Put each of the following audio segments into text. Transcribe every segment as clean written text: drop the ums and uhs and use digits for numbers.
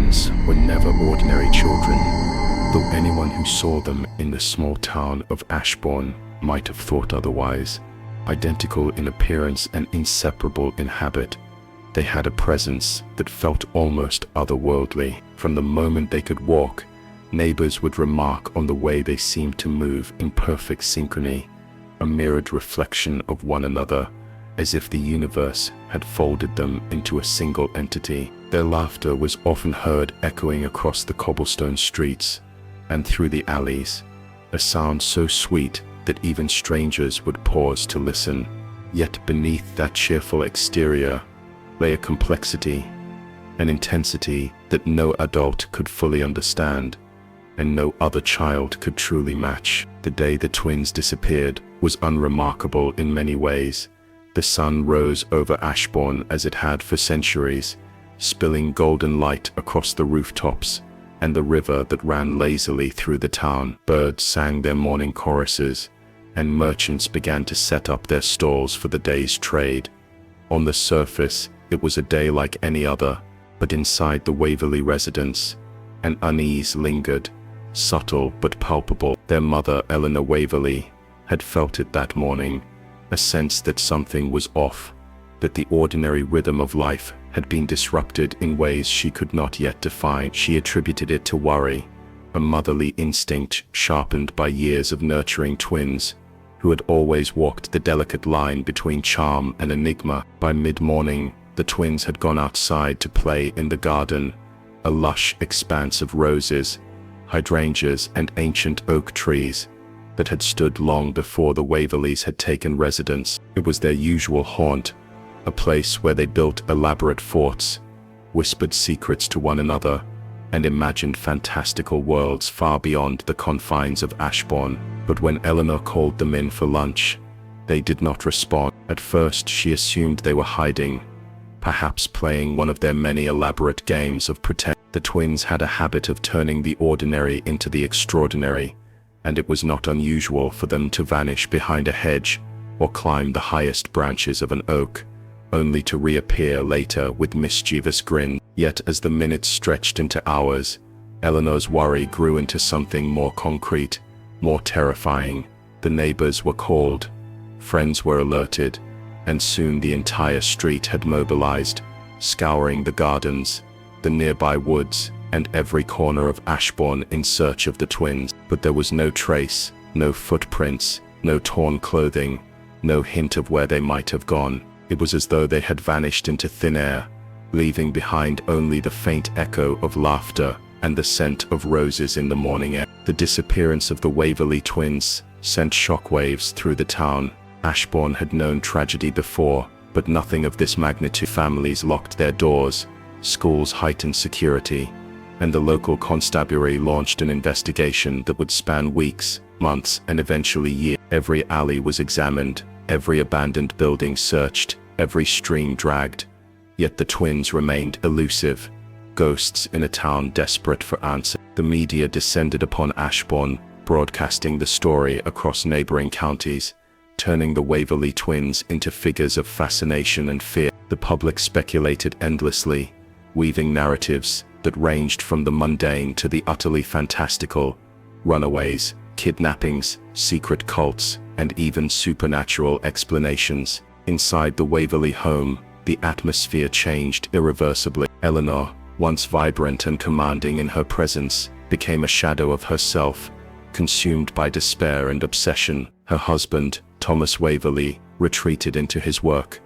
twins were never ordinary children, though anyone who saw them in the small town of Ashbourne might have thought otherwise. Identical in appearance and inseparable in habit, they had a presence that felt almost otherworldly. From the moment they could walk, neighbors would remark on the way they seemed to move in perfect synchrony, a mirrored reflection of one another, as if the universe had folded them into a single entity. Their laughter was often heard echoing across the cobblestone streets and through the alleys, a sound so sweet that even strangers would pause to listen. Yet beneath that cheerful exterior lay a complexity, an intensity that no adult could fully understand, and no other child could truly match. The day the twins disappeared was unremarkable in many ways. The sun rose over Ashbourne as it had for centuries, spilling golden light across the rooftops and the river that ran lazily through the town. Birds sang their morning choruses, and merchants began to set up their stalls for the day's trade. On the surface, it was a day like any other, but inside the Waverly residence, an unease lingered, subtle but palpable. Their mother, Eleanor Waverly, had felt it that morning, a sense that something was off, that the ordinary rhythm of life had been disrupted in ways she could not yet define. She attributed it to worry, a motherly instinct sharpened by years of nurturing twins, who had always walked the delicate line between charm and enigma. By mid-morning, the twins had gone outside to play in the garden, a lush expanse of roses, hydrangeas and ancient oak trees that had stood long before the Waverleys had taken residence. It was their usual haunt, a place where they built elaborate forts, whispered secrets to one another, and imagined fantastical worlds far beyond the confines of Ashbourne. But when Eleanor called them in for lunch, they did not respond. At first she assumed they were hiding, perhaps playing one of their many elaborate games of pretend. The twins had a habit of turning the ordinary into the extraordinary, and it was not unusual for them to vanish behind a hedge or climb the highest branches of an oak, only to reappear later with mischievous grins. Yet as the minutes stretched into hours, Eleanor's worry grew into something more concrete, more terrifying. The neighbors were called, friends were alerted, and soon the entire street had mobilized, scouring the gardens, the nearby woods, and every corner of Ashbourne in search of the twins. But there was no trace, no footprints, no torn clothing, no hint of where they might have gone. It was as though they had vanished into thin air, leaving behind only the faint echo of laughter and the scent of roses in the morning air. The disappearance of the Waverly twins sent shockwaves through the town. Ashbourne had known tragedy before, but nothing of this magnitude. Families locked their doors, schools heightened security, and the local constabulary launched an investigation that would span weeks, months, and eventually years. Every alley was examined, every abandoned building searched, every stream dragged. Yet the twins remained elusive, ghosts in a town desperate for answers. The media descended upon Ashbourne, broadcasting the story across neighboring counties, turning the Waverly twins into figures of fascination and fear. The public speculated endlessly, weaving narratives that ranged from the mundane to the utterly fantastical: runaways, kidnappings, secret cults, and even supernatural explanations. Inside the Waverly home, the atmosphere changed irreversibly. Eleanor, once vibrant and commanding in her presence, became a shadow of herself, consumed by despair and obsession. Her husband, Thomas Waverly, retreated into his work,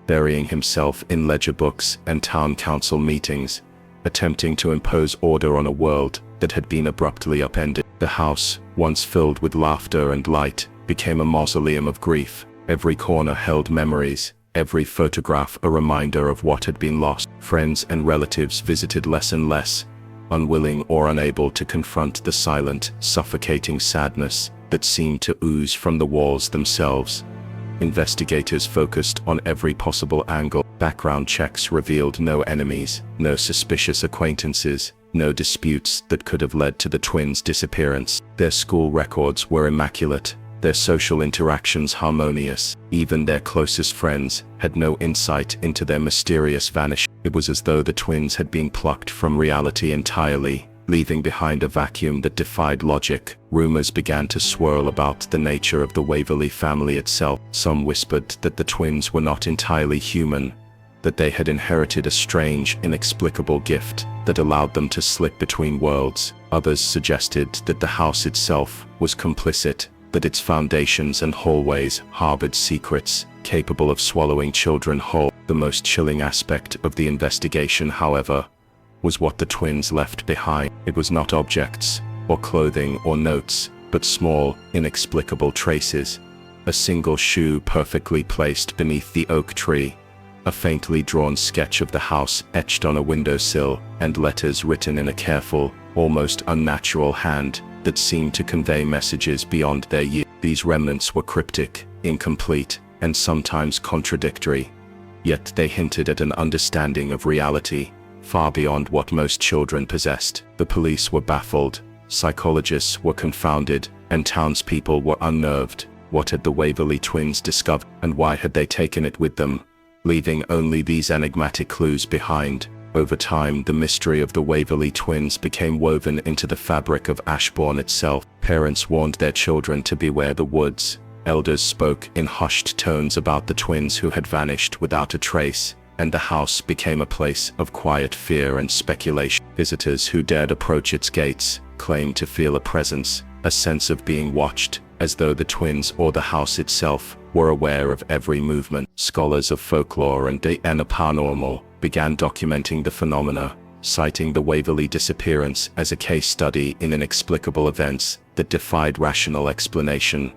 burying himself in ledger books and town council meetings, attempting to impose order on a world that had been abruptly upended. The house, once filled with laughter and light, became a mausoleum of grief. Every corner held memories, every photograph a reminder of what had been lost. Friends and relatives visited less and less, unwilling or unable to confront the silent, suffocating sadness that seemed to ooze from the walls themselves. Investigators focused on every possible angle. Background checks revealed no enemies, no suspicious acquaintances, no disputes that could have led to the twins' disappearance. Their school records were immaculate, their social interactions harmonious. Even their closest friends had no insight into their mysterious vanishing. It was as though the twins had been plucked from reality entirely, leaving behind a vacuum that defied logic. Rumors began to swirl about the nature of the Waverly family itself. Some whispered that the twins were not entirely human, that they had inherited a strange, inexplicable gift that allowed them to slip between worlds. Others suggested that the house itself was complicit, that its foundations and hallways harbored secrets capable of swallowing children whole. The most chilling aspect of the investigation, however, was what the twins left behind. It was not objects, or clothing, or notes, but small, inexplicable traces. A single shoe perfectly placed beneath the oak tree, a faintly drawn sketch of the house etched on a windowsill, and letters written in a careful, almost unnatural hand that seemed to convey messages beyond their years. These remnants were cryptic, incomplete, and sometimes contradictory, yet they hinted at an understanding of reality far beyond what most children possessed. The police were baffled, psychologists were confounded, and townspeople were unnerved. What had the Waverly twins discovered, and why had they taken it with them, leaving only these enigmatic clues behind? Over time, the mystery of the Waverly twins became woven into the fabric of Ashbourne itself. Parents warned their children to beware the woods. Elders spoke in hushed tones about the twins who had vanished without a trace, and the house became a place of quiet fear and speculation. Visitors who dared approach its gates claimed to feel a presence, a sense of being watched, as though the twins or the house itself were aware of every movement. Scholars of folklore and the paranormal began documenting the phenomena, citing the Waverly disappearance as a case study in inexplicable events that defied rational explanation.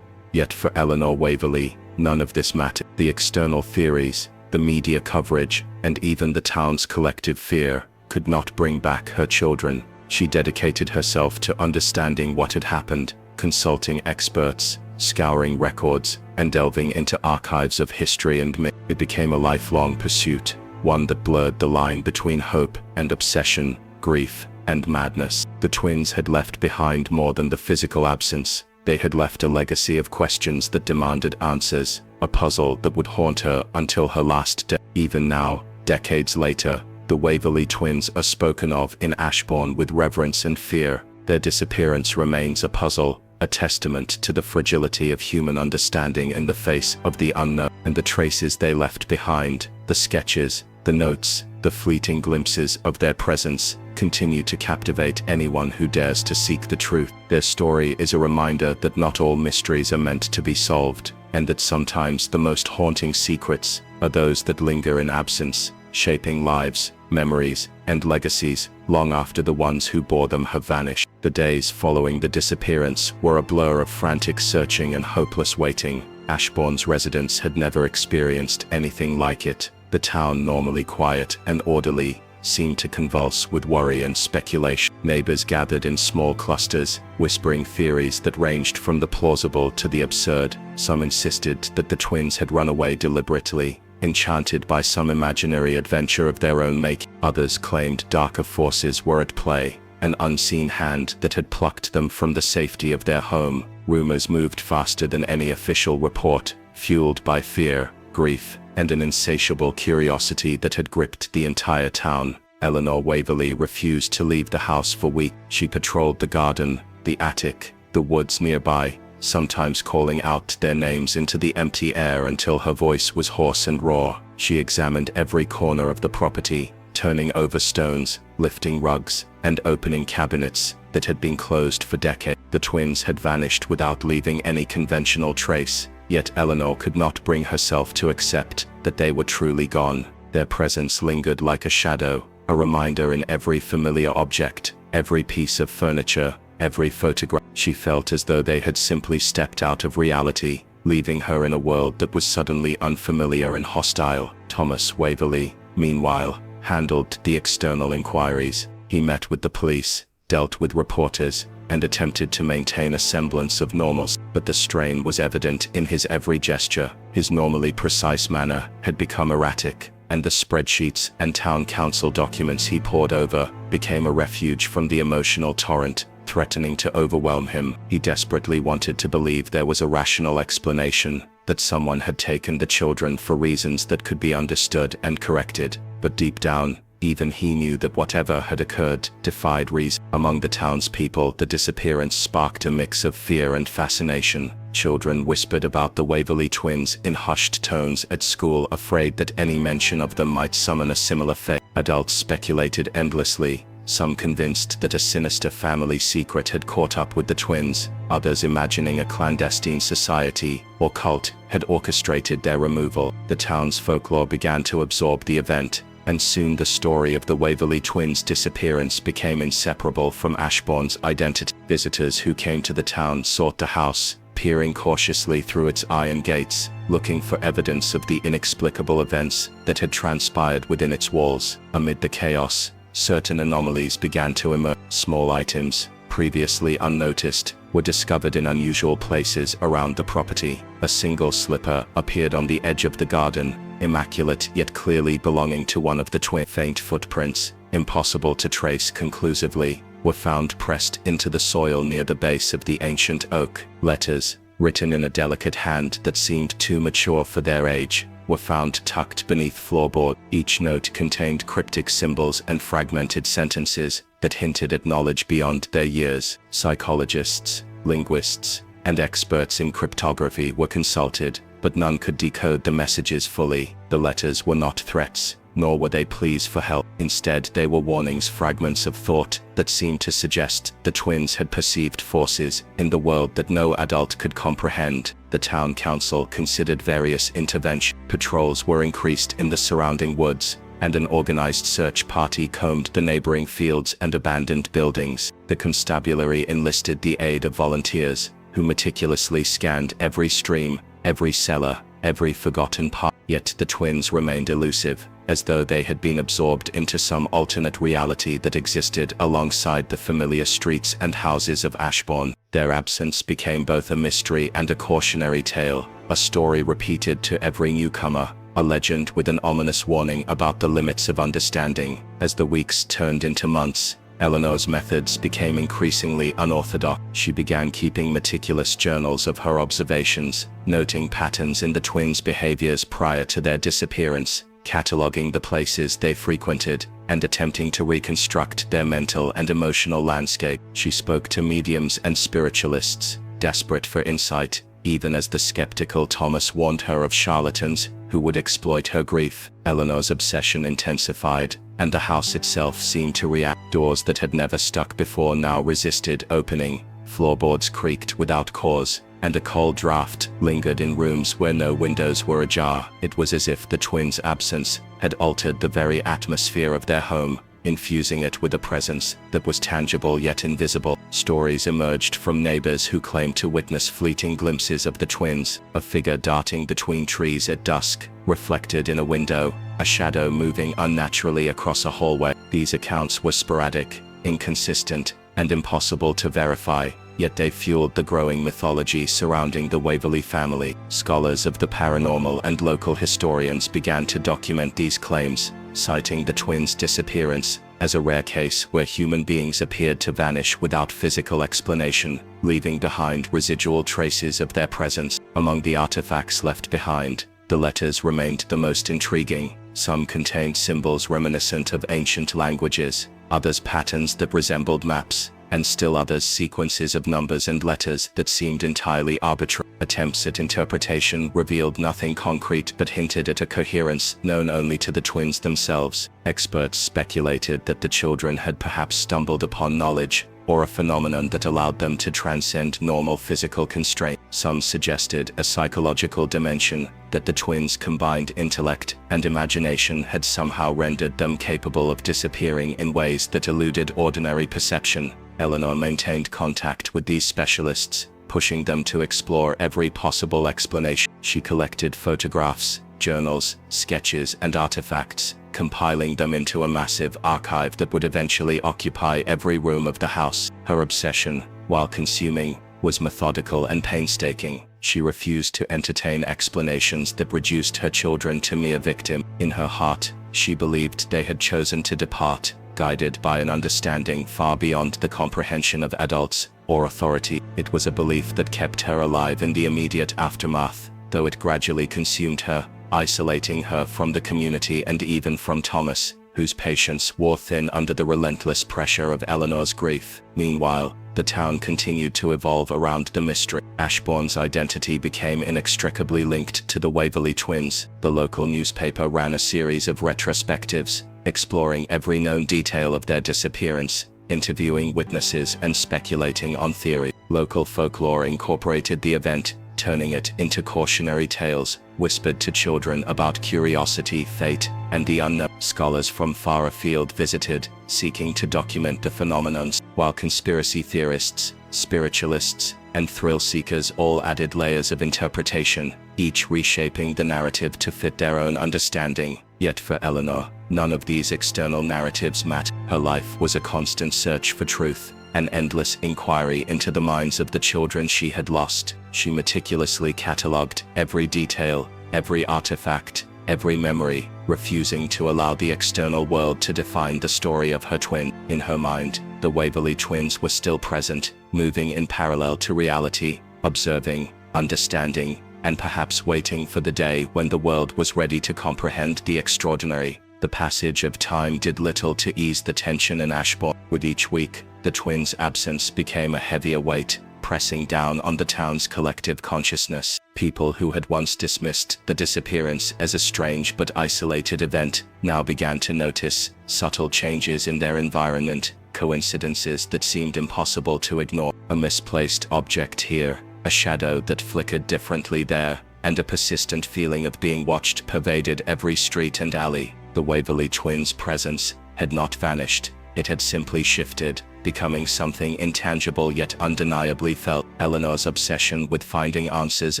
Yet for Eleanor Waverly, none of this mattered. The external theories, the media coverage, and even the town's collective fear could not bring back her children. She dedicated herself to understanding what had happened, consulting experts, scouring records, and delving into archives of history and myth. It became a lifelong pursuit, one that blurred the line between hope and obsession, grief and madness. The twins had left behind more than the physical absence. They had left a legacy of questions that demanded answers, a puzzle that would haunt her until her last day. Even now, decades later, the Waverly twins are spoken of in Ashbourne with reverence and fear. Their disappearance remains a puzzle, a testament to the fragility of human understanding in the face of the unknown. And the traces they left behind, the sketches, the notes, the fleeting glimpses of their presence, continue to captivate anyone who dares to seek the truth. Their story is a reminder that not all mysteries are meant to be solved, and that sometimes the most haunting secrets are those that linger in absence, shaping lives, memories, and legacies long after the ones who bore them have vanished. The days following the disappearance were a blur of frantic searching and hopeless waiting. Ashbourne's residents had never experienced anything like it. The town, normally quiet and orderly, seemed to convulse with worry and speculation. Neighbors gathered in small clusters, whispering theories that ranged from the plausible to the absurd. Some insisted that the twins had run away deliberately, enchanted by some imaginary adventure of their own making. Others claimed darker forces were at play, an unseen hand that had plucked them from the safety of their home. Rumors moved faster than any official report, fueled by fear, grief, and an insatiable curiosity that had gripped the entire town. Eleanor Waverly refused to leave the house for weeks. She patrolled the garden, the attic, the woods nearby, sometimes calling out their names into the empty air until her voice was hoarse and raw. She examined every corner of the property, turning over stones, lifting rugs, and opening cabinets that had been closed for decades. The twins had vanished without leaving any conventional trace, yet Eleanor could not bring herself to accept that they were truly gone. Their presence lingered like a shadow, a reminder in every familiar object, every piece of furniture, every photograph. She felt as though they had simply stepped out of reality, leaving her in a world that was suddenly unfamiliar and hostile. Thomas Waverly, meanwhile, handled the external inquiries. He met with the police, dealt with reporters, and attempted to maintain a semblance of normalcy. But the strain was evident in his every gesture. His normally precise manner had become erratic, and the spreadsheets and town council documents he pored over became a refuge from the emotional torrent, threatening to overwhelm him. He desperately wanted to believe there was a rational explanation, that someone had taken the children for reasons that could be understood and corrected. But deep down, even he knew that whatever had occurred defied reason. Among the townspeople, the disappearance sparked a mix of fear and fascination. Children whispered about the Waverly twins in hushed tones at school, afraid that any mention of them might summon a similar fate. Adults speculated endlessly, some convinced that a sinister family secret had caught up with the twins, others imagining a clandestine society or cult had orchestrated their removal. The town's folklore began to absorb the event, and soon the story of the Waverly twins' disappearance became inseparable from Ashbourne's identity. Visitors who came to the town sought the house, peering cautiously through its iron gates, looking for evidence of the inexplicable events that had transpired within its walls. Amid the chaos, certain anomalies began to emerge. Small items, previously unnoticed, were discovered in unusual places around the property. A single slipper appeared on the edge of the garden, immaculate yet clearly belonging to one of the twin. Faint footprints, impossible to trace conclusively, were found pressed into the soil near the base of the ancient oak. Letters, written in a delicate hand that seemed too mature for their age, were found tucked beneath floorboard. Each note contained cryptic symbols and fragmented sentences that hinted at knowledge beyond their years. Psychologists, linguists, and experts in cryptography were consulted, but none could decode the messages fully. The letters were not threats, nor were they pleas for help. Instead, they were warnings, fragments of thought that seemed to suggest the twins had perceived forces in the world that no adult could comprehend. The town council considered various interventions. Patrols were increased in the surrounding woods, and an organized search party combed the neighboring fields and abandoned buildings. The constabulary enlisted the aid of volunteers, who meticulously scanned every stream, every cellar, every forgotten part. Yet the twins remained elusive, as though they had been absorbed into some alternate reality that existed alongside the familiar streets and houses of Ashbourne. Their absence became both a mystery and a cautionary tale, a story repeated to every newcomer, a legend with an ominous warning about the limits of understanding. As the weeks turned into months, Eleanor's methods became increasingly unorthodox. She began keeping meticulous journals of her observations, noting patterns in the twins' behaviors prior to their disappearance, cataloging the places they frequented, and attempting to reconstruct their mental and emotional landscape. She spoke to mediums and spiritualists, desperate for insight, even as the skeptical Thomas warned her of charlatans who would exploit her grief. Eleanor's obsession intensified, and the house itself seemed to react. Doors that had never stuck before now resisted opening, floorboards creaked without cause, and a cold draft lingered in rooms where no windows were ajar. It was as if the twins' absence had altered the very atmosphere of their home, infusing it with a presence that was tangible yet invisible. Stories emerged from neighbors who claimed to witness fleeting glimpses of the twins, a figure darting between trees at dusk, reflected in a window, a shadow moving unnaturally across a hallway. These accounts were sporadic, inconsistent, and impossible to verify, yet they fueled the growing mythology surrounding the Waverly family. Scholars of the paranormal and local historians began to document these claims, citing the twins' disappearance as a rare case where human beings appeared to vanish without physical explanation, leaving behind residual traces of their presence. Among the artifacts left behind, the letters remained the most intriguing. Some contained symbols reminiscent of ancient languages, others patterns that resembled maps, and still others sequences of numbers and letters that seemed entirely arbitrary. Attempts at interpretation revealed nothing concrete but hinted at a coherence known only to the twins themselves. Experts speculated that the children had perhaps stumbled upon knowledge, or a phenomenon that allowed them to transcend normal physical constraint. Some suggested a psychological dimension, that the twins' combined intellect and imagination had somehow rendered them capable of disappearing in ways that eluded ordinary perception. Eleanor maintained contact with these specialists, pushing them to explore every possible explanation. She collected photographs, journals, sketches, and artifacts, compiling them into a massive archive that would eventually occupy every room of the house. Her obsession, while consuming, was methodical and painstaking. She refused to entertain explanations that reduced her children to mere victims. In her heart, she believed they had chosen to depart, guided by an understanding far beyond the comprehension of adults or authority. It was a belief that kept her alive in the immediate aftermath, though it gradually consumed her, isolating her from the community and even from Thomas, whose patience wore thin under the relentless pressure of Eleanor's grief. Meanwhile, the town continued to evolve around the mystery. Ashbourne's identity became inextricably linked to the Waverly twins. The local newspaper ran a series of retrospectives, exploring every known detail of their disappearance, interviewing witnesses and speculating on theory. Local folklore incorporated the event, turning it into cautionary tales, whispered to children about curiosity, fate, and the unknown. Scholars from far afield visited, seeking to document the phenomenon, while conspiracy theorists, spiritualists, and thrill-seekers all added layers of interpretation, each reshaping the narrative to fit their own understanding. Yet for Eleanor, none of these external narratives mattered. Her life was a constant search for truth, an endless inquiry into the minds of the children she had lost. She meticulously catalogued every detail, every artifact, every memory, refusing to allow the external world to define the story of her twin. In her mind, the Waverly twins were still present, moving in parallel to reality, observing, understanding, and perhaps waiting for the day when the world was ready to comprehend the extraordinary. The passage of time did little to ease the tension in Ashbourne. With each week, the twins' absence became a heavier weight, pressing down on the town's collective consciousness. People who had once dismissed the disappearance as a strange but isolated event now began to notice subtle changes in their environment, coincidences that seemed impossible to ignore. A misplaced object here, a shadow that flickered differently there, and a persistent feeling of being watched pervaded every street and alley. The Waverly twins' presence had not vanished, it had simply shifted, becoming something intangible yet undeniably felt. Eleanor's obsession with finding answers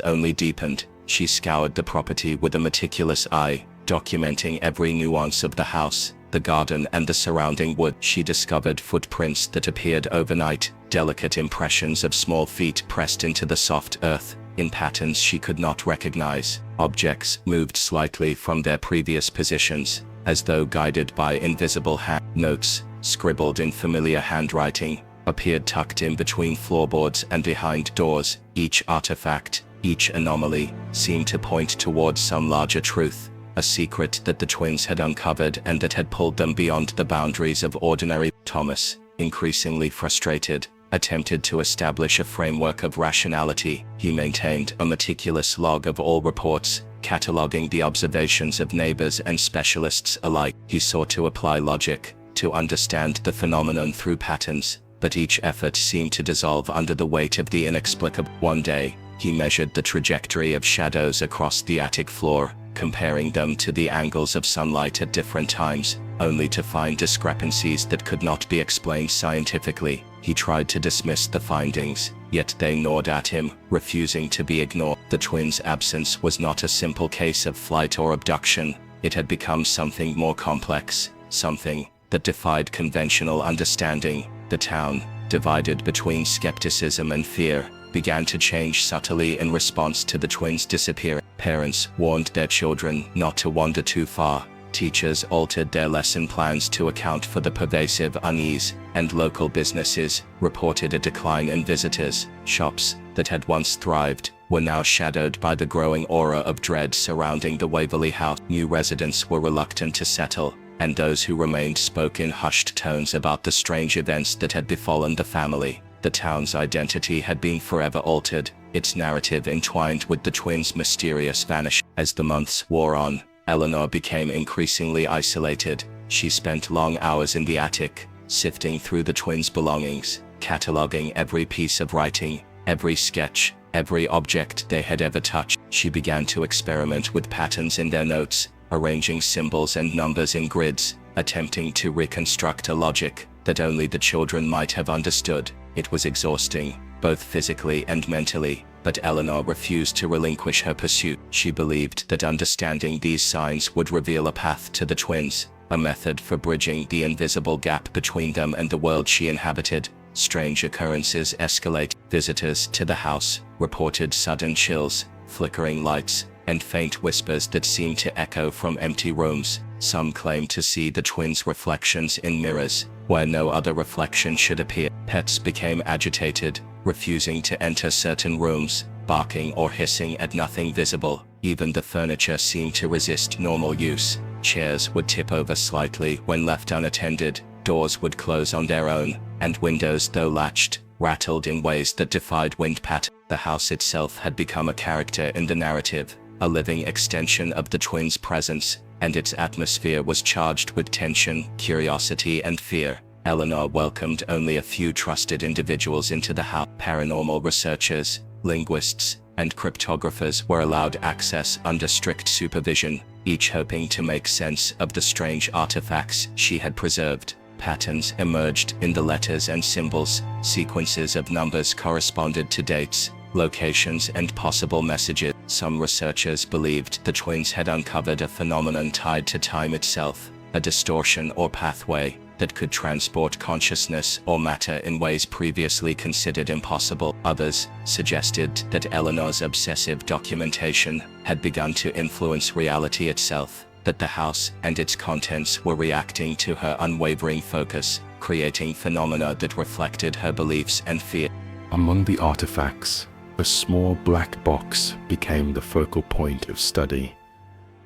only deepened. She scoured the property with a meticulous eye, documenting every nuance of the house, the garden, and the surrounding wood. She discovered footprints that appeared overnight, delicate impressions of small feet pressed into the soft earth, in patterns she could not recognize. Objects moved slightly from their previous positions, as though guided by invisible hand. Notes, scribbled in familiar handwriting, appeared tucked in between floorboards and behind doors. Each artifact, each anomaly, seemed to point towards some larger truth, a secret that the twins had uncovered and that had pulled them beyond the boundaries of ordinary. Thomas, increasingly frustrated, attempted to establish a framework of rationality. He maintained a meticulous log of all reports, cataloging the observations of neighbors and specialists alike. He sought to apply logic, to understand the phenomenon through patterns, but each effort seemed to dissolve under the weight of the inexplicable. One day, he measured the trajectory of shadows across the attic floor, comparing them to the angles of sunlight at different times, only to find discrepancies that could not be explained scientifically. He tried to dismiss the findings, yet they gnawed at him, refusing to be ignored. The twins' absence was not a simple case of flight or abduction. It had become something more complex, something that defied conventional understanding. The town, divided between skepticism and fear, began to change subtly in response to the twins' disappearance. Parents warned their children not to wander too far. Teachers altered their lesson plans to account for the pervasive unease, and local businesses reported a decline in visitors. Shops that had once thrived were now shadowed by the growing aura of dread surrounding the Waverly house. New residents were reluctant to settle, and those who remained spoke in hushed tones about the strange events that had befallen the family. The town's identity had been forever altered, its narrative entwined with the twins' mysterious vanish. As the months wore on, Eleanor became increasingly isolated. She spent long hours in the attic, sifting through the twins' belongings, cataloging every piece of writing, every sketch, every object they had ever touched. She began to experiment with patterns in their notes, arranging symbols and numbers in grids, attempting to reconstruct a logic that only the children might have understood. It was exhausting, both physically and mentally, but Eleanor refused to relinquish her pursuit. She believed that understanding these signs would reveal a path to the twins, a method for bridging the invisible gap between them and the world she inhabited. Strange occurrences escalate. Visitors to the house reported sudden chills, flickering lights, and faint whispers that seemed to echo from empty rooms. Some claimed to see the twins' reflections in mirrors, where no other reflection should appear. Pets became agitated, refusing to enter certain rooms, barking or hissing at nothing visible. Even the furniture seemed to resist normal use. Chairs would tip over slightly when left unattended, doors would close on their own, and windows, though latched, rattled in ways that defied wind pattern. The house itself had become a character in the narrative, a living extension of the twins' presence, and its atmosphere was charged with tension, curiosity, and fear. Eleanor welcomed only a few trusted individuals into the house. Paranormal researchers, linguists, and cryptographers were allowed access under strict supervision, each hoping to make sense of the strange artifacts she had preserved. Patterns emerged in the letters and symbols, sequences of numbers corresponded to dates, locations, and possible messages. Some researchers believed the twins had uncovered a phenomenon tied to time itself, a distortion or pathway that could transport consciousness or matter in ways previously considered impossible. Others suggested that Eleanor's obsessive documentation had begun to influence reality itself, that the house and its contents were reacting to her unwavering focus, creating phenomena that reflected her beliefs and fear. Among the artifacts, a small black box became the focal point of study.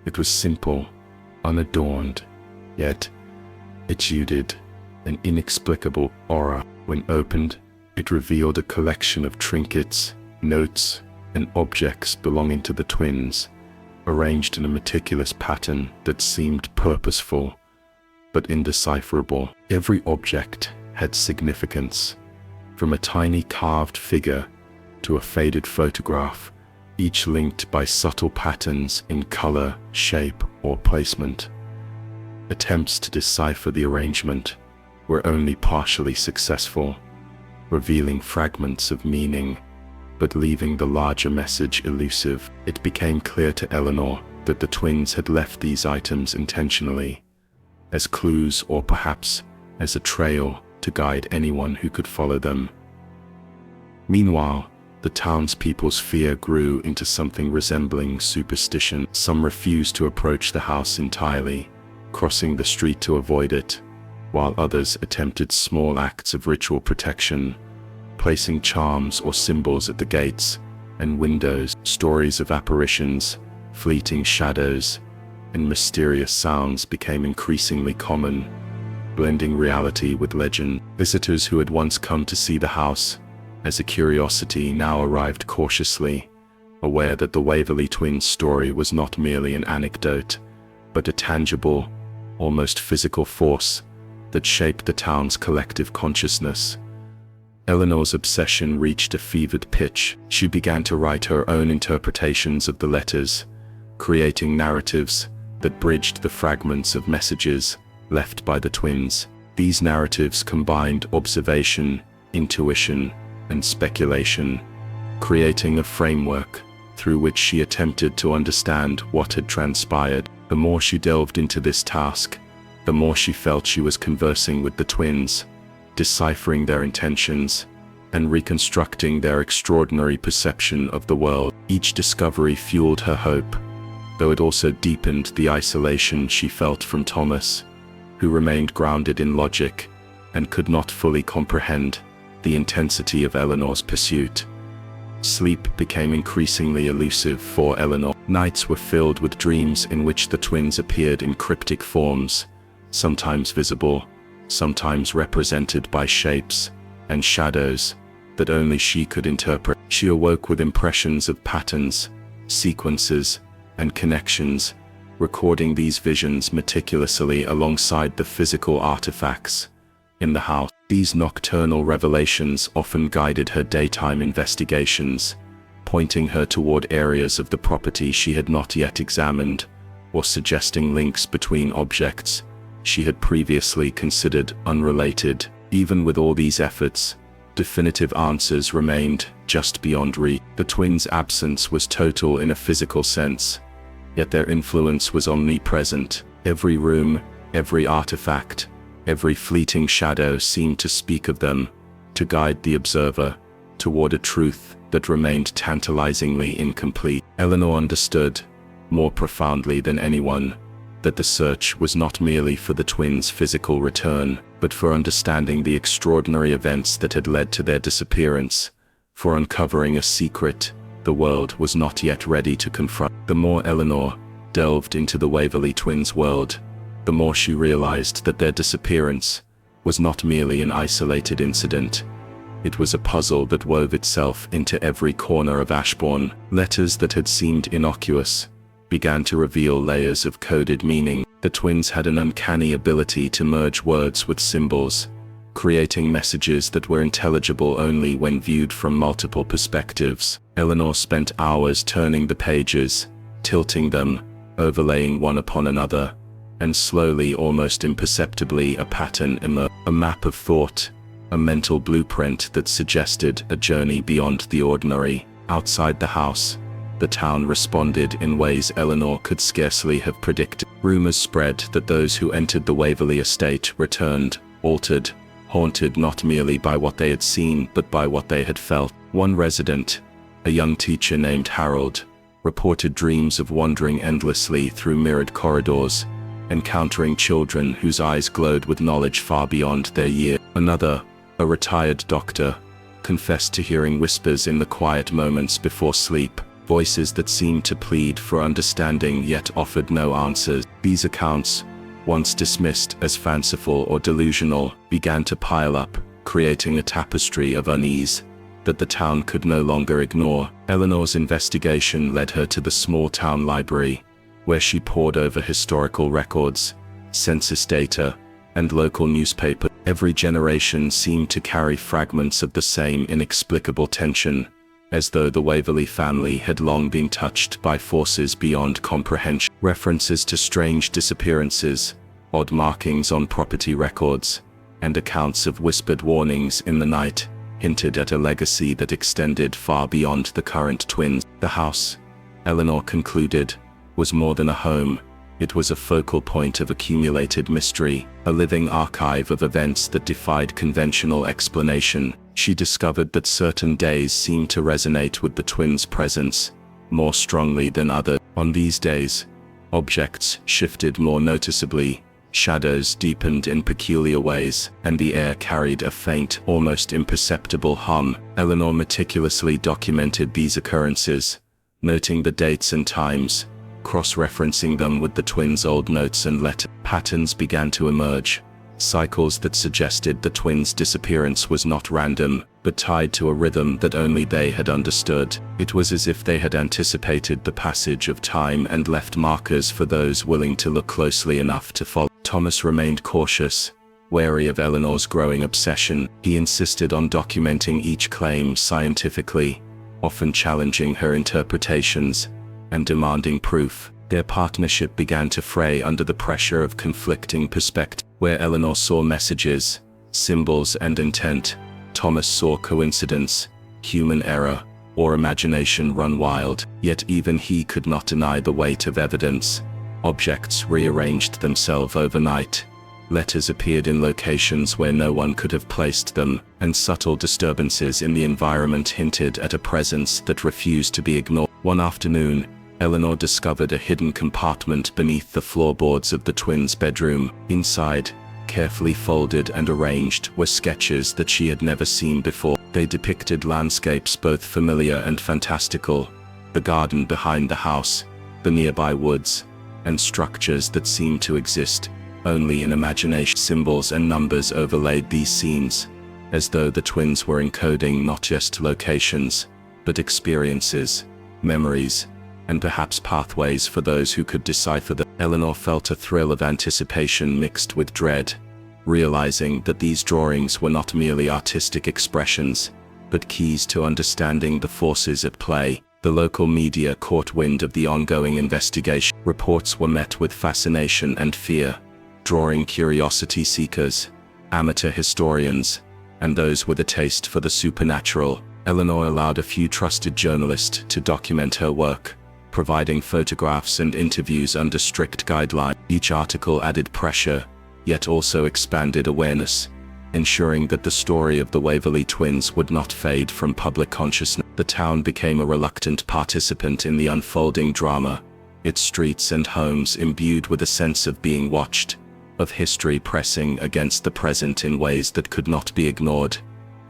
It was simple, unadorned, yet exuded an inexplicable aura. When opened, it revealed a collection of trinkets, notes, and objects belonging to the twins, arranged in a meticulous pattern that seemed purposeful but indecipherable. Every object had significance, from a tiny carved figure to a faded photograph, each linked by subtle patterns in color, shape, or placement. Attempts to decipher the arrangement were only partially successful, revealing fragments of meaning, but leaving the larger message elusive. It became clear to Eleanor that the twins had left these items intentionally, as clues or perhaps as a trail to guide anyone who could follow them. Meanwhile, the townspeople's fear grew into something resembling superstition. Some refused to approach the house entirely, crossing the street to avoid it, while others attempted small acts of ritual protection, placing charms or symbols at the gates and windows. Stories of apparitions, fleeting shadows, and mysterious sounds became increasingly common, blending reality with legend. Visitors who had once come to see the house as a curiosity now arrived cautiously, aware that the Waverly twins' story was not merely an anecdote, but a tangible, almost physical force that shaped the town's collective consciousness. Eleanor's obsession reached a fevered pitch. She began to write her own interpretations of the letters, creating narratives that bridged the fragments of messages left by the twins. These narratives combined observation, intuition, and speculation, creating a framework through which she attempted to understand what had transpired. The more she delved into this task, the more she felt she was conversing with the twins, deciphering their intentions, and reconstructing their extraordinary perception of the world. Each discovery fueled her hope, though it also deepened the isolation she felt from Thomas, who remained grounded in logic and could not fully comprehend the intensity of Eleanor's pursuit. Sleep became increasingly elusive for Eleanor. Nights were filled with dreams in which the twins appeared in cryptic forms, sometimes visible, sometimes represented by shapes and shadows that only she could interpret. She awoke with impressions of patterns, sequences, and connections, recording these visions meticulously alongside the physical artifacts in the house. These nocturnal revelations often guided her daytime investigations, pointing her toward areas of the property she had not yet examined, or suggesting links between objects she had previously considered unrelated. Even with all these efforts, definitive answers remained just beyond reach. The twins' absence was total in a physical sense, yet their influence was omnipresent. Every room, every artifact, every fleeting shadow seemed to speak of them, to guide the observer toward a truth that remained tantalizingly incomplete. Eleanor understood, more profoundly than anyone, that the search was not merely for the twins' physical return, but for understanding the extraordinary events that had led to their disappearance, for uncovering a secret the world was not yet ready to confront. The more Eleanor delved into the Waverly twins' world, the more she realized that their disappearance was not merely an isolated incident. It was a puzzle that wove itself into every corner of Ashbourne. Letters that had seemed innocuous began to reveal layers of coded meaning. The twins had an uncanny ability to merge words with symbols, creating messages that were intelligible only when viewed from multiple perspectives. Eleanor spent hours turning the pages, tilting them, overlaying one upon another, and slowly, almost imperceptibly, a pattern emerged. A map of thought, a mental blueprint that suggested a journey beyond the ordinary. Outside the house, the town responded in ways Eleanor could scarcely have predicted. Rumors spread that those who entered the Waverly estate returned, altered, haunted not merely by what they had seen but by what they had felt. One resident, a young teacher named Harold, reported dreams of wandering endlessly through mirrored corridors, encountering children whose eyes glowed with knowledge far beyond their year. Another, a retired doctor, confessed to hearing whispers in the quiet moments before sleep, voices that seemed to plead for understanding yet offered no answers. These accounts, once dismissed as fanciful or delusional, began to pile up, creating a tapestry of unease that the town could no longer ignore. Eleanor's investigation led her to the small town library, where she pored over historical records, census data, and local newspapers. Every generation seemed to carry fragments of the same inexplicable tension, as though the Waverly family had long been touched by forces beyond comprehension. References to strange disappearances, odd markings on property records, and accounts of whispered warnings in the night hinted at a legacy that extended far beyond the current twins. The house, Eleanor concluded, was more than a home. It was a focal point of accumulated mystery, a living archive of events that defied conventional explanation. She discovered that certain days seemed to resonate with the twins' presence more strongly than others. On these days, objects shifted more noticeably, shadows deepened in peculiar ways, and the air carried a faint, almost imperceptible hum. Eleanor meticulously documented these occurrences, noting the dates and times, cross-referencing them with the twins' old notes and letters. Patterns began to emerge, cycles that suggested the twins' disappearance was not random, but tied to a rhythm that only they had understood. It was as if they had anticipated the passage of time and left markers for those willing to look closely enough to follow. Thomas remained cautious, wary of Eleanor's growing obsession. He insisted on documenting each claim scientifically, often challenging her interpretations and demanding proof. Their partnership began to fray under the pressure of conflicting perspectives. Where Eleanor saw messages, symbols, and intent, Thomas saw coincidence, human error, or imagination run wild. Yet even he could not deny the weight of evidence. Objects rearranged themselves overnight. Letters appeared in locations where no one could have placed them, and subtle disturbances in the environment hinted at a presence that refused to be ignored. One afternoon, Eleanor discovered a hidden compartment beneath the floorboards of the twins' bedroom. Inside, carefully folded and arranged, were sketches that she had never seen before. They depicted landscapes both familiar and fantastical, the garden behind the house, the nearby woods, and structures that seemed to exist only in imagination. Symbols and numbers overlaid these scenes, as though the twins were encoding not just locations, but experiences, memories, and perhaps pathways for those who could decipher them. Eleanor felt a thrill of anticipation mixed with dread, realizing that these drawings were not merely artistic expressions, but keys to understanding the forces at play. The local media caught wind of the ongoing investigation. Reports were met with fascination and fear, drawing curiosity seekers, amateur historians, and those with a taste for the supernatural. Eleanor allowed a few trusted journalists to document her work, providing photographs and interviews under strict guidelines. Each article added pressure, yet also expanded awareness, ensuring that the story of the Waverly twins would not fade from public consciousness. The town became a reluctant participant in the unfolding drama, its streets and homes imbued with a sense of being watched, of history pressing against the present in ways that could not be ignored.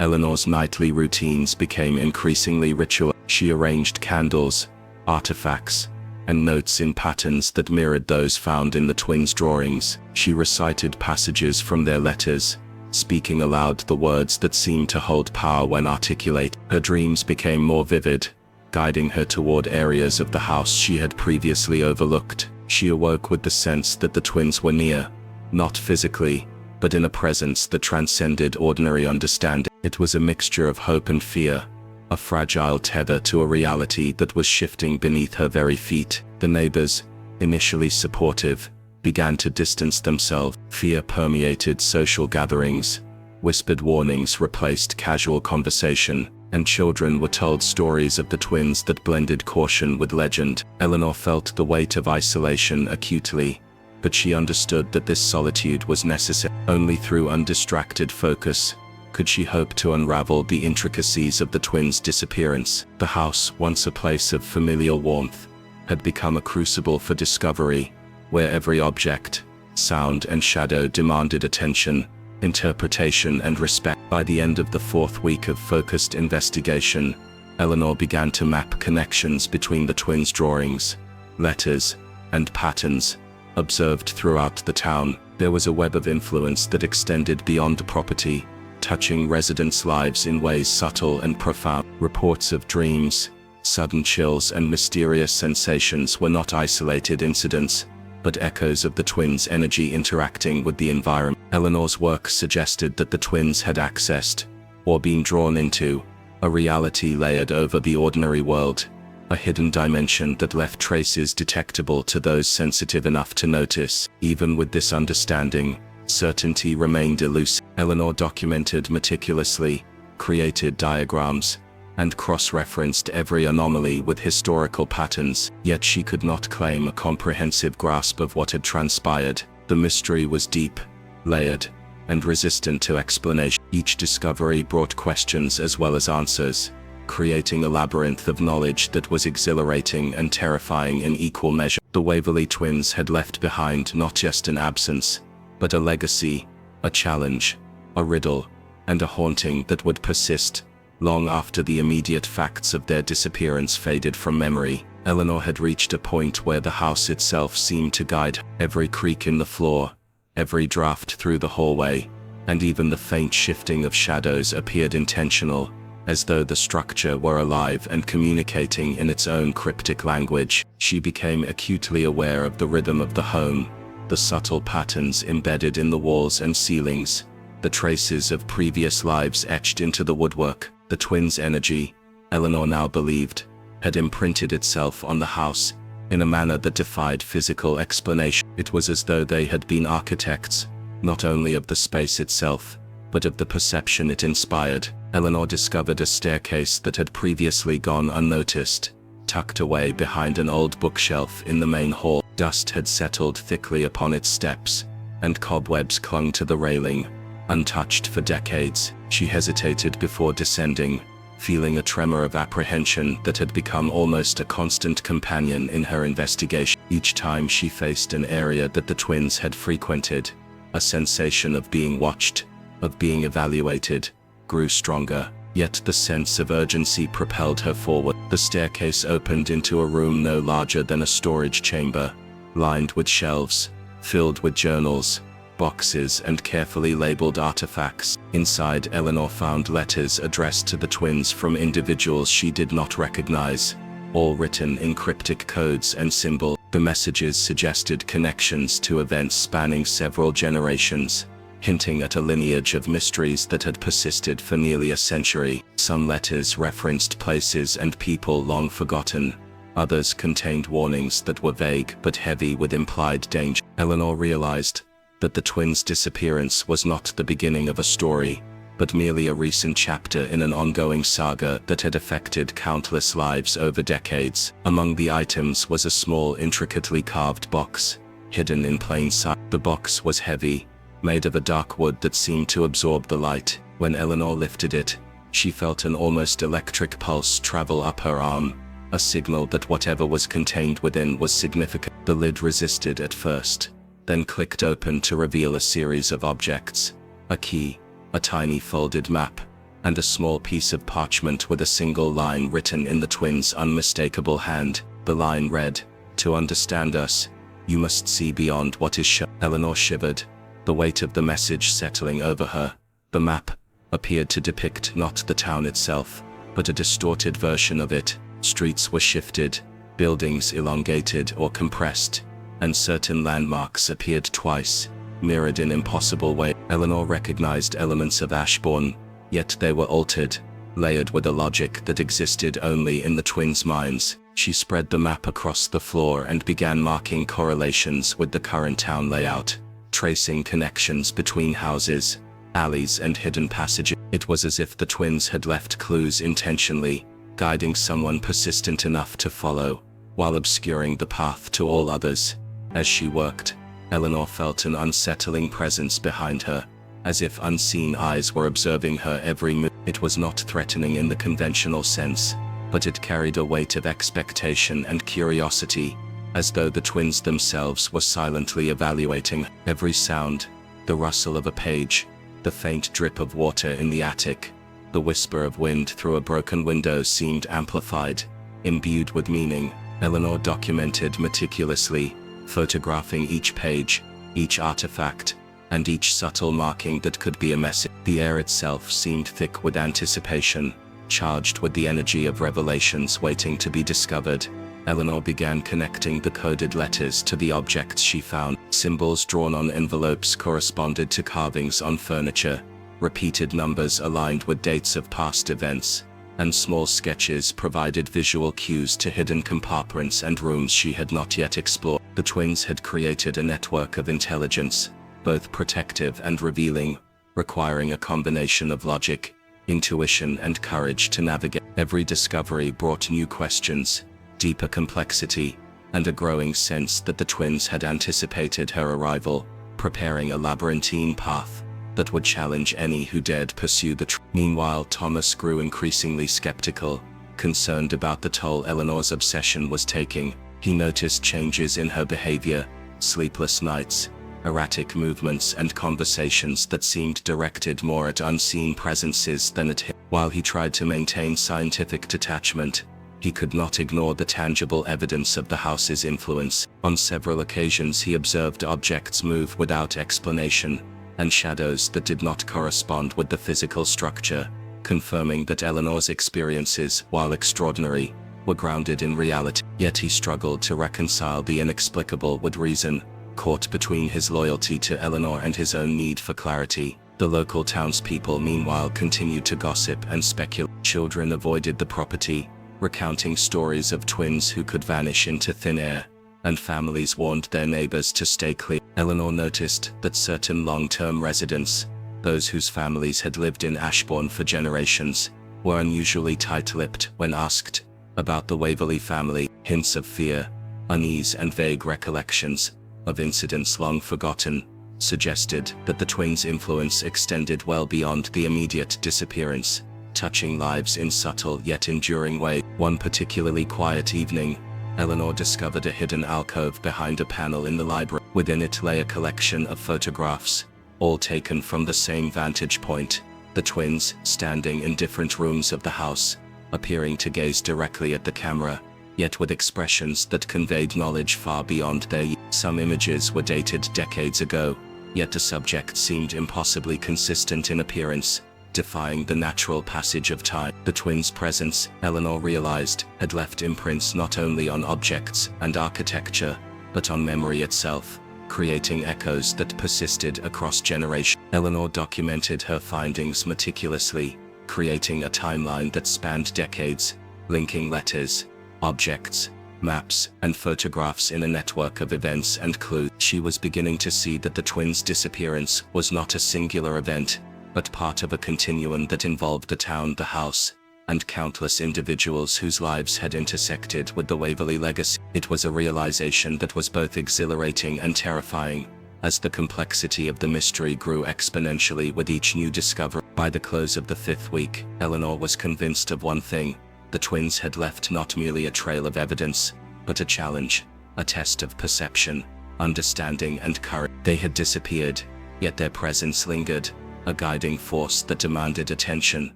Eleanor's nightly routines became increasingly ritual. She arranged candles, artifacts, and notes in patterns that mirrored those found in the twins' drawings. She recited passages from their letters, speaking aloud the words that seemed to hold power when articulate. Her dreams became more vivid, guiding her toward areas of the house she had previously overlooked. She awoke with the sense that the twins were near, not physically, but in a presence that transcended ordinary understanding. It was a mixture of hope and fear, a fragile tether to a reality that was shifting beneath her very feet. The neighbors, initially supportive, began to distance themselves. Fear permeated social gatherings, whispered warnings replaced casual conversation, and children were told stories of the twins that blended caution with legend. Eleanor felt the weight of isolation acutely, but she understood that this solitude was necessary. Only through undistracted focus could she hope to unravel the intricacies of the twins' disappearance. The house, once a place of familial warmth, had become a crucible for discovery, where every object, sound and shadow demanded attention, interpretation and respect. By the end of the 4th week of focused investigation, Eleanor began to map connections between the twins' drawings, letters, and patterns observed throughout the town. There was a web of influence that extended beyond the property, touching residents' lives in ways subtle and profound. Reports of dreams, sudden chills and mysterious sensations were not isolated incidents, but echoes of the twins' energy interacting with the environment. Eleanor's work suggested that the twins had accessed, or been drawn into, a reality layered over the ordinary world, a hidden dimension that left traces detectable to those sensitive enough to notice. Even with this understanding, certainty remained elusive. Eleanor documented meticulously, created diagrams, and cross-referenced every anomaly with historical patterns, yet she could not claim a comprehensive grasp of what had transpired. The mystery was deep, layered, and resistant to explanation. Each discovery brought questions as well as answers, creating a labyrinth of knowledge that was exhilarating and terrifying in equal measure. The Waverly twins had left behind not just an absence, but a legacy, a challenge, a riddle, and a haunting that would persist long after the immediate facts of their disappearance faded from memory. Eleanor had reached a point where the house itself seemed to guide her. Every creak in the floor, every draft through the hallway, and even the faint shifting of shadows appeared intentional, as though the structure were alive and communicating in its own cryptic language. She became acutely aware of the rhythm of the home, the subtle patterns embedded in the walls and ceilings, the traces of previous lives etched into the woodwork. The twins' energy, Eleanor now believed, had imprinted itself on the house in a manner that defied physical explanation. It was as though they had been architects, not only of the space itself, but of the perception it inspired. Eleanor discovered a staircase that had previously gone unnoticed, tucked away behind an old bookshelf in the main hall. Dust had settled thickly upon its steps, and cobwebs clung to the railing, untouched for decades. She hesitated before descending, feeling a tremor of apprehension that had become almost a constant companion in her investigation. Each time she faced an area that the twins had frequented, a sensation of being watched, of being evaluated, grew stronger, yet the sense of urgency propelled her forward. The staircase opened into a room no larger than a storage chamber, lined with shelves, filled with journals, boxes, and carefully labeled artifacts. Inside, Eleanor found letters addressed to the twins from individuals she did not recognize, all written in cryptic codes and symbols. The messages suggested connections to events spanning several generations, hinting at a lineage of mysteries that had persisted for nearly a century. Some letters referenced places and people long forgotten. Others contained warnings that were vague but heavy with implied danger. Eleanor realized that the twins' disappearance was not the beginning of a story, but merely a recent chapter in an ongoing saga that had affected countless lives over decades. Among the items was a small, intricately carved box, hidden in plain sight. The box was heavy, made of a dark wood that seemed to absorb the light. When Eleanor lifted it, she felt an almost electric pulse travel up her arm, a signal that whatever was contained within was significant. The lid resisted at first, then clicked open to reveal a series of objects: a key, a tiny folded map, and a small piece of parchment with a single line written in the twins' unmistakable hand. The line read, "To understand us, you must see beyond what is shown." Eleanor shivered, the weight of the message settling over her. The map appeared to depict not the town itself, but a distorted version of it. Streets were shifted, buildings elongated or compressed, and certain landmarks appeared twice, mirrored in impossible ways. Eleanor recognized elements of Ashbourne, yet they were altered, layered with a logic that existed only in the twins' minds. She spread the map across the floor and began marking correlations with the current town layout, tracing connections between houses, alleys, and hidden passages. It was as if the twins had left clues intentionally, guiding someone persistent enough to follow, while obscuring the path to all others. As she worked, Eleanor felt an unsettling presence behind her, as if unseen eyes were observing her every move. It was not threatening in the conventional sense, but it carried a weight of expectation and curiosity, as though the twins themselves were silently evaluating every sound: the rustle of a page, the faint drip of water in the attic, the whisper of wind through a broken window seemed amplified, imbued with meaning. Eleanor documented meticulously, photographing each page, each artifact, and each subtle marking that could be a message. The air itself seemed thick with anticipation, charged with the energy of revelations waiting to be discovered. Eleanor began connecting the coded letters to the objects she found. Symbols drawn on envelopes corresponded to carvings on furniture, repeated numbers aligned with dates of past events, and small sketches provided visual cues to hidden compartments and rooms she had not yet explored. The twins had created a network of intelligence, both protective and revealing, requiring a combination of logic, intuition, and courage to navigate. Every discovery brought new questions, deeper complexity, and a growing sense that the twins had anticipated her arrival, preparing a labyrinthine path that would challenge any who dared pursue the truth. Meanwhile, Thomas grew increasingly skeptical, concerned about the toll Eleanor's obsession was taking. He noticed changes in her behavior, sleepless nights, erratic movements, and conversations that seemed directed more at unseen presences than at him. While he tried to maintain scientific detachment, he could not ignore the tangible evidence of the house's influence. On several occasions he observed objects move without explanation, and shadows that did not correspond with the physical structure, confirming that Eleanor's experiences, while extraordinary, were grounded in reality. Yet he struggled to reconcile the inexplicable with reason, caught between his loyalty to Eleanor and his own need for clarity. The local townspeople meanwhile continued to gossip and speculate. Children avoided the property, recounting stories of twins who could vanish into thin air, and families warned their neighbors to stay clear. Eleanor noticed that certain long-term residents, those whose families had lived in Ashbourne for generations, were unusually tight-lipped when asked about the Waverly family. Hints of fear, unease, and vague recollections of incidents long forgotten suggested that the twins' influence extended well beyond the immediate disappearance, touching lives in subtle yet enduring ways. One particularly quiet evening, Eleanor discovered a hidden alcove behind a panel in the library. Within it lay a collection of photographs, all taken from the same vantage point, the twins standing in different rooms of the house, appearing to gaze directly at the camera, yet with expressions that conveyed knowledge far beyond their years. Some images were dated decades ago, yet the subject seemed impossibly consistent in appearance, defying the natural passage of time. The twins' presence, Eleanor realized, had left imprints not only on objects and architecture, but on memory itself, creating echoes that persisted across generations. Eleanor documented her findings meticulously, creating a timeline that spanned decades, linking letters, objects, maps, and photographs in a network of events and clues. She was beginning to see that the twins' disappearance was not a singular event, but part of a continuum that involved the town, the house, and countless individuals whose lives had intersected with the Waverly legacy. It was a realization that was both exhilarating and terrifying, as the complexity of the mystery grew exponentially with each new discovery. By the close of the 5th week, Eleanor was convinced of one thing: the twins had left not merely a trail of evidence, but a challenge, a test of perception, understanding, and courage. They had disappeared, yet their presence lingered, a guiding force that demanded attention,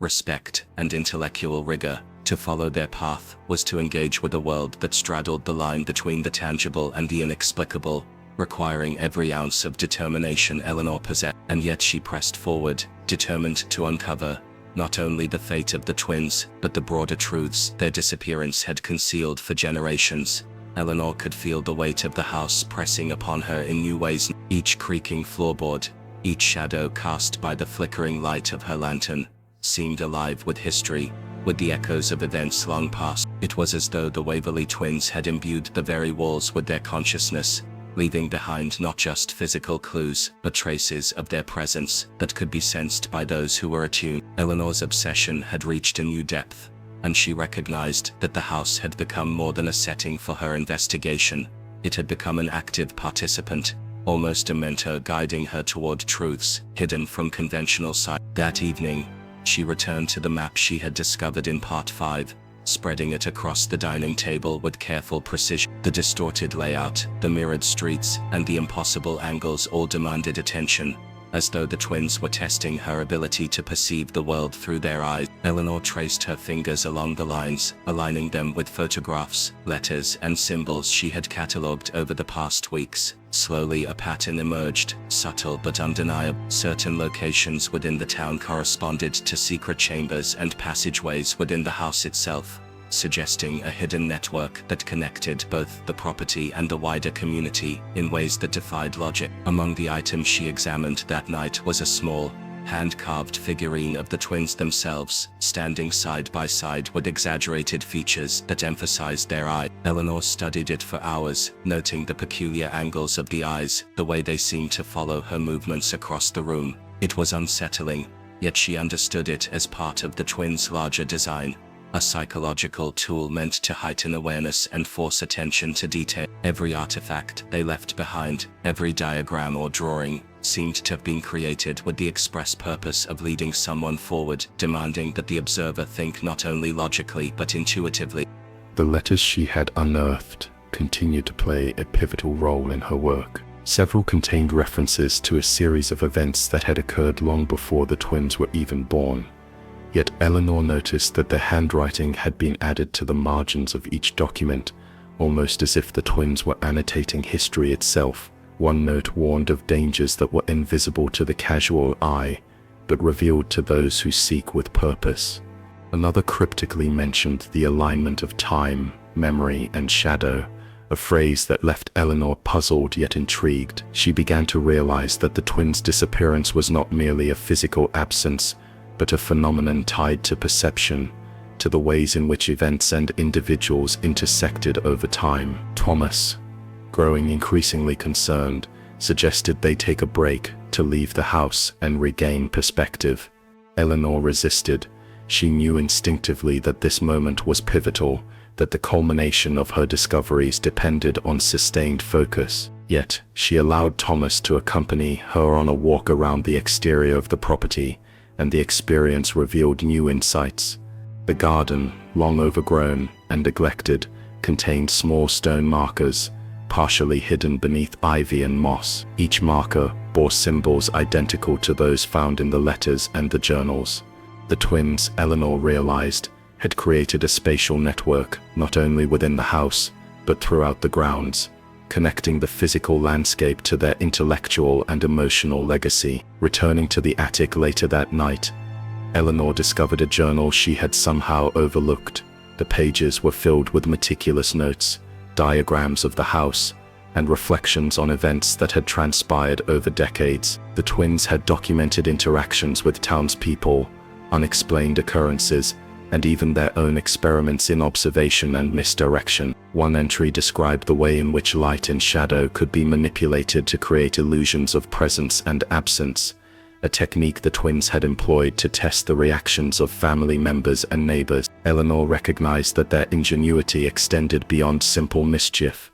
respect, and intellectual rigor. To follow their path was to engage with a world that straddled the line between the tangible and the inexplicable, requiring every ounce of determination Eleanor possessed. And yet she pressed forward, determined to uncover not only the fate of the twins, but the broader truths their disappearance had concealed for generations. Eleanor could feel the weight of the house pressing upon her in new ways. Each creaking floorboard, each shadow cast by the flickering light of her lantern, seemed alive with history, with the echoes of events long past. It was as though the Waverly twins had imbued the very walls with their consciousness, leaving behind not just physical clues, but traces of their presence that could be sensed by those who were attuned. Eleanor's obsession had reached a new depth, and she recognized that the house had become more than a setting for her investigation. It had become an active participant, almost a mentor guiding her toward truths hidden from conventional sight. That evening, she returned to the map she had discovered in Part 5, spreading it across the dining table with careful precision. The distorted layout, the mirrored streets, and the impossible angles all demanded attention, as though the twins were testing her ability to perceive the world through their eyes. Eleanor traced her fingers along the lines, aligning them with photographs, letters, and symbols she had catalogued over the past weeks. Slowly a pattern emerged, subtle but undeniable. Certain locations within the town corresponded to secret chambers and passageways within the house itself, suggesting a hidden network that connected both the property and the wider community in ways that defied logic. Among the items she examined that night was a small, hand-carved figurine of the twins themselves, standing side by side with exaggerated features that emphasized their eyes. Eleanor studied it for hours, noting the peculiar angles of the eyes, the way they seemed to follow her movements across the room. It was unsettling, yet she understood it as part of the twins' larger design, a psychological tool meant to heighten awareness and force attention to detail. Every artifact they left behind, every diagram or drawing, seemed to have been created with the express purpose of leading someone forward, demanding that the observer think not only logically but intuitively. The letters she had unearthed continued to play a pivotal role in her work. Several contained references to a series of events that had occurred long before the twins were even born. Yet Eleanor noticed that the handwriting had been added to the margins of each document, almost as if the twins were annotating history itself. One note warned of dangers that were invisible to the casual eye, but revealed to those who seek with purpose. Another cryptically mentioned the alignment of time, memory, and shadow, a phrase that left Eleanor puzzled yet intrigued. She began to realize that the twins' disappearance was not merely a physical absence, but a phenomenon tied to perception, to the ways in which events and individuals intersected over time. Thomas, growing increasingly concerned, suggested they take a break, to leave the house and regain perspective. Eleanor resisted. She knew instinctively that this moment was pivotal, that the culmination of her discoveries depended on sustained focus. Yet, she allowed Thomas to accompany her on a walk around the exterior of the property, and the experience revealed new insights. The garden, long overgrown and neglected, contained small stone markers, partially hidden beneath ivy and moss. Each marker bore symbols identical to those found in the letters and the journals. The twins, Eleanor realized, had created a spatial network, not only within the house, but throughout the grounds, connecting the physical landscape to their intellectual and emotional legacy. Returning to the attic later that night, Eleanor discovered a journal she had somehow overlooked. The pages were filled with meticulous notes, diagrams of the house, and reflections on events that had transpired over decades. The twins had documented interactions with townspeople, unexplained occurrences, and even their own experiments in observation and misdirection. One entry described the way in which light and shadow could be manipulated to create illusions of presence and absence, a technique the twins had employed to test the reactions of family members and neighbors. Eleanor recognized that their ingenuity extended beyond simple mischief.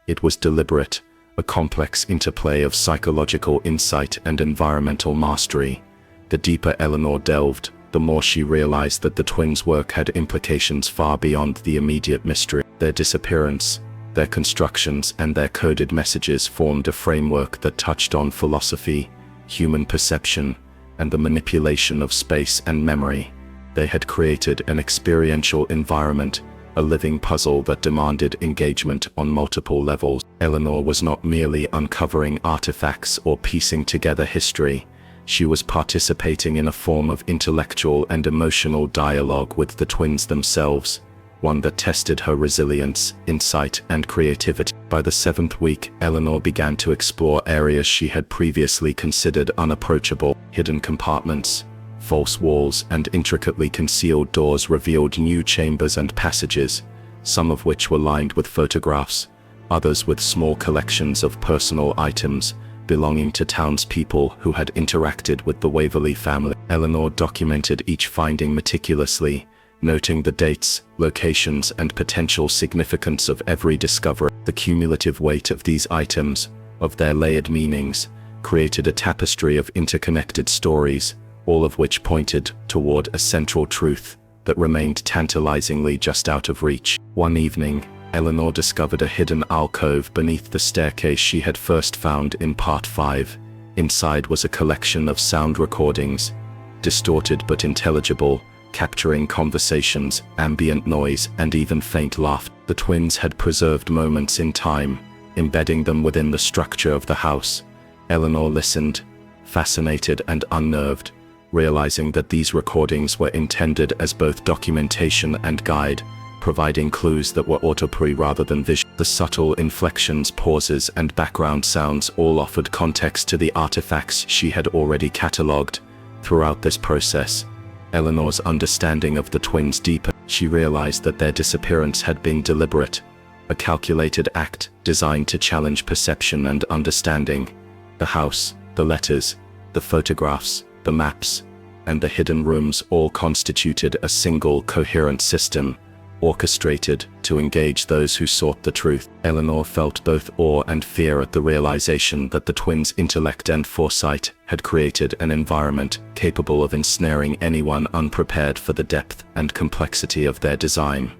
It was deliberate, a complex interplay of psychological insight and environmental mastery. The deeper Eleanor delved, the more she realized that the twins' work had implications far beyond the immediate mystery. Their disappearance, their constructions, and their coded messages formed a framework that touched on philosophy, human perception, and the manipulation of space and memory. They had created an experiential environment, a living puzzle that demanded engagement on multiple levels. Eleanor was not merely uncovering artifacts or piecing together history. She was participating in a form of intellectual and emotional dialogue with the twins themselves, one that tested her resilience, insight, and creativity. By the 7th week, Eleanor began to explore areas she had previously considered unapproachable. Hidden compartments, false walls, and intricately concealed doors revealed new chambers and passages, some of which were lined with photographs, others with small collections of personal items belonging to townspeople who had interacted with the Waverly family. Eleanor documented each finding meticulously, noting the dates, locations, and potential significance of every discovery. The cumulative weight of these items, of their layered meanings, created a tapestry of interconnected stories, all of which pointed toward a central truth that remained tantalizingly just out of reach. One evening, Eleanor discovered a hidden alcove beneath the staircase she had first found in Part 5. Inside was a collection of sound recordings, distorted but intelligible, capturing conversations, ambient noise, and even faint laughter. The twins had preserved moments in time, embedding them within the structure of the house. Eleanor listened, fascinated and unnerved, realizing that these recordings were intended as both documentation and guide, providing clues that were auditory rather than visual. The subtle inflections, pauses, and background sounds all offered context to the artifacts she had already catalogued. Throughout this process, Eleanor's understanding of the twins deepened. She realized that their disappearance had been deliberate, a calculated act designed to challenge perception and understanding. The house, the letters, the photographs, the maps, and the hidden rooms all constituted a single coherent system, orchestrated to engage those who sought the truth. Eleanor felt both awe and fear at the realization that the twins' intellect and foresight had created an environment capable of ensnaring anyone unprepared for the depth and complexity of their design.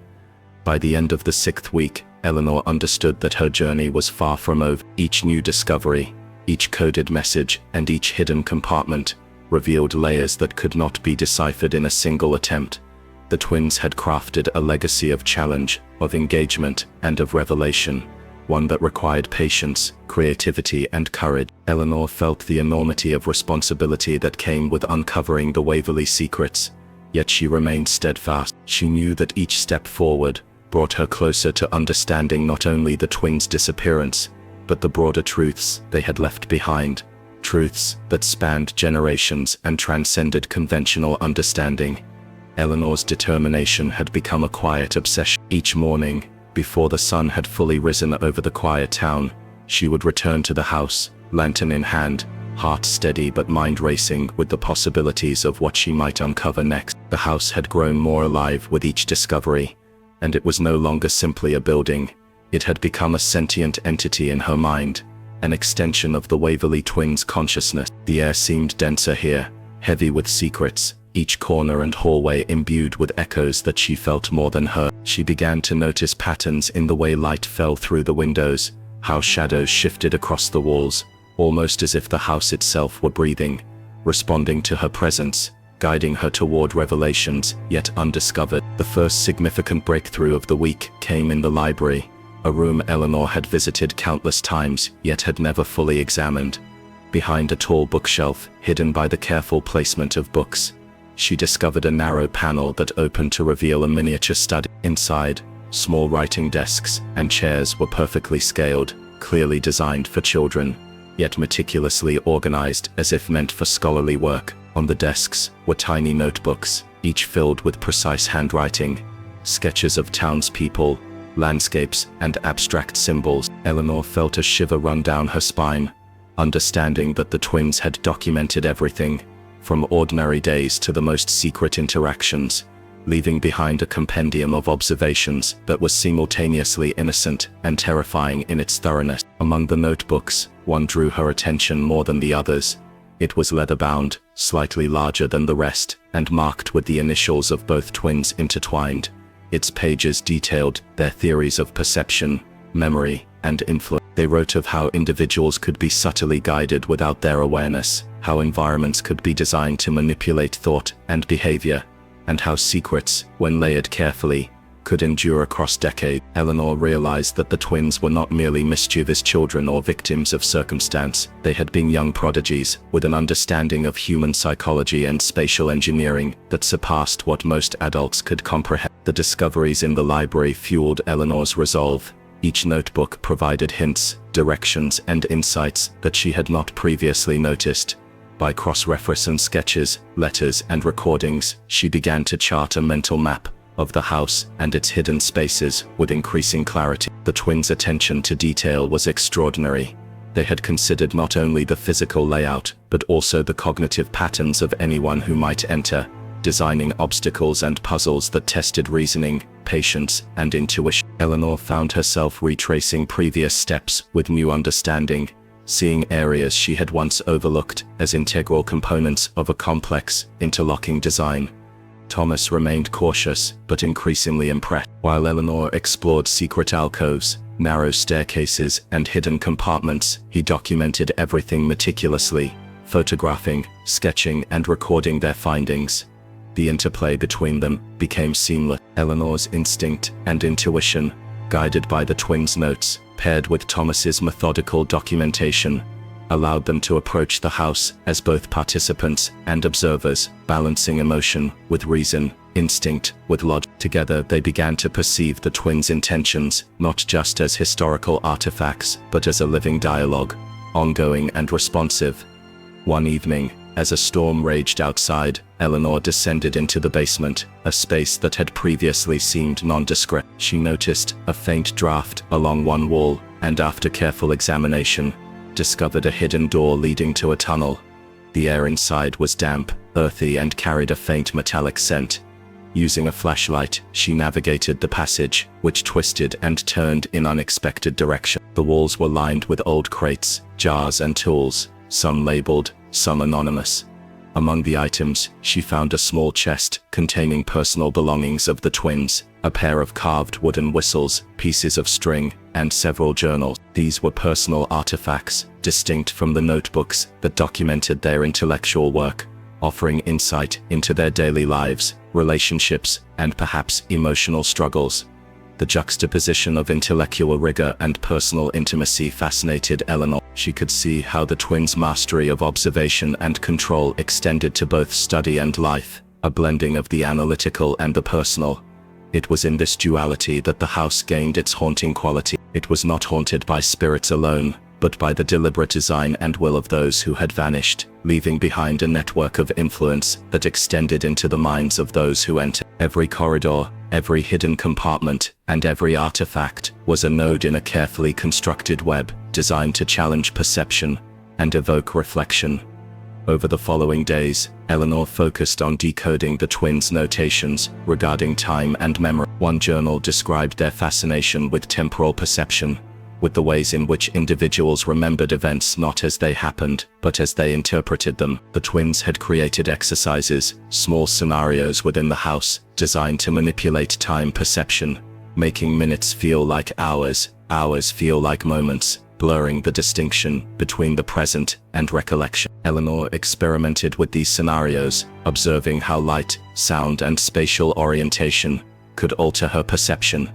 By the end of the 6th week, Eleanor understood that her journey was far from over. Each new discovery, each coded message, and each hidden compartment revealed layers that could not be deciphered in a single attempt. The twins had crafted a legacy of challenge, of engagement, and of revelation, one that required patience, creativity, and courage. Eleanor felt the enormity of responsibility that came with uncovering the Waverly secrets, yet she remained steadfast. She knew that each step forward brought her closer to understanding not only the twins' disappearance, but the broader truths they had left behind, truths that spanned generations and transcended conventional understanding. Eleanor's determination had become a quiet obsession. Each morning, before the sun had fully risen over the quiet town, she would return to the house, lantern in hand, heart steady but mind racing with the possibilities of what she might uncover next. The house had grown more alive with each discovery, and it was no longer simply a building. It had become a sentient entity in her mind, an extension of the Waverly twins' consciousness. The air seemed denser here, heavy with secrets, each corner and hallway imbued with echoes that she felt more than heard. She began to notice patterns in the way light fell through the windows, how shadows shifted across the walls, almost as if the house itself were breathing, responding to her presence, guiding her toward revelations yet undiscovered. The first significant breakthrough of the week came in the library, a room Eleanor had visited countless times yet had never fully examined. Behind a tall bookshelf, hidden by the careful placement of books, she discovered a narrow panel that opened to reveal a miniature study. Inside, small writing desks and chairs were perfectly scaled, clearly designed for children, yet meticulously organized as if meant for scholarly work. On the desks were tiny notebooks, each filled with precise handwriting, sketches of townspeople, landscapes, and abstract symbols. Eleanor felt a shiver run down her spine, understanding that the twins had documented everything, from ordinary days to the most secret interactions, leaving behind a compendium of observations that was simultaneously innocent and terrifying in its thoroughness. Among the notebooks, one drew her attention more than the others. It was leather-bound, slightly larger than the rest, and marked with the initials of both twins intertwined. Its pages detailed their theories of perception, memory, and influence. They wrote of how individuals could be subtly guided without their awareness, how environments could be designed to manipulate thought and behavior, and how secrets, when layered carefully, could endure across decades. Eleanor realized that the twins were not merely mischievous children or victims of circumstance. They had been young prodigies, with an understanding of human psychology and spatial engineering that surpassed what most adults could comprehend. The discoveries in the library fueled Eleanor's resolve. Each notebook provided hints, directions, and insights that she had not previously noticed. By cross-referencing sketches, letters, and recordings, she began to chart a mental map of the house and its hidden spaces with increasing clarity. The twins' attention to detail was extraordinary. They had considered not only the physical layout, but also the cognitive patterns of anyone who might enter, designing obstacles and puzzles that tested reasoning, patience, and intuition. Eleanor found herself retracing previous steps with new understanding, seeing areas she had once overlooked as integral components of a complex, interlocking design. Thomas remained cautious, but increasingly impressed. While Eleanor explored secret alcoves, narrow staircases, and hidden compartments, he documented everything meticulously, photographing, sketching, and recording their findings. The interplay between them became seamless. Eleanor's instinct and intuition, guided by the twins' notes, paired with Thomas's methodical documentation, allowed them to approach the house as both participants and observers, balancing emotion with reason, instinct with logic. Together they began to perceive the twins' intentions, not just as historical artifacts, but as a living dialogue, ongoing and responsive. One evening, as a storm raged outside, Eleanor descended into the basement, a space that had previously seemed nondescript. She noticed a faint draft along one wall, and after careful examination, discovered a hidden door leading to a tunnel. The air inside was damp, earthy, and carried a faint metallic scent. Using a flashlight, she navigated the passage, which twisted and turned in unexpected directions. The walls were lined with old crates, jars, and tools, some labeled, some anonymous. Among the items, she found a small chest containing personal belongings of the twins, a pair of carved wooden whistles, pieces of string, and several journals. These were personal artifacts, distinct from the notebooks that documented their intellectual work, offering insight into their daily lives, relationships, and perhaps emotional struggles. The juxtaposition of intellectual rigor and personal intimacy fascinated Eleanor. She could see how the twins' mastery of observation and control extended to both study and life, a blending of the analytical and the personal. It was in this duality that the house gained its haunting quality. It was not haunted by spirits alone, but by the deliberate design and will of those who had vanished, leaving behind a network of influence that extended into the minds of those who entered. Every corridor, every hidden compartment, and every artifact was a node in a carefully constructed web, designed to challenge perception and evoke reflection. Over the following days, Eleanor focused on decoding the twins' notations regarding time and memory. One journal described their fascination with temporal perception, with the ways in which individuals remembered events not as they happened, but as they interpreted them. The twins had created exercises, small scenarios within the house, designed to manipulate time perception, making minutes feel like hours, hours feel like moments, blurring the distinction between the present and recollection. Eleanor experimented with these scenarios, observing how light, sound, and spatial orientation could alter her perception.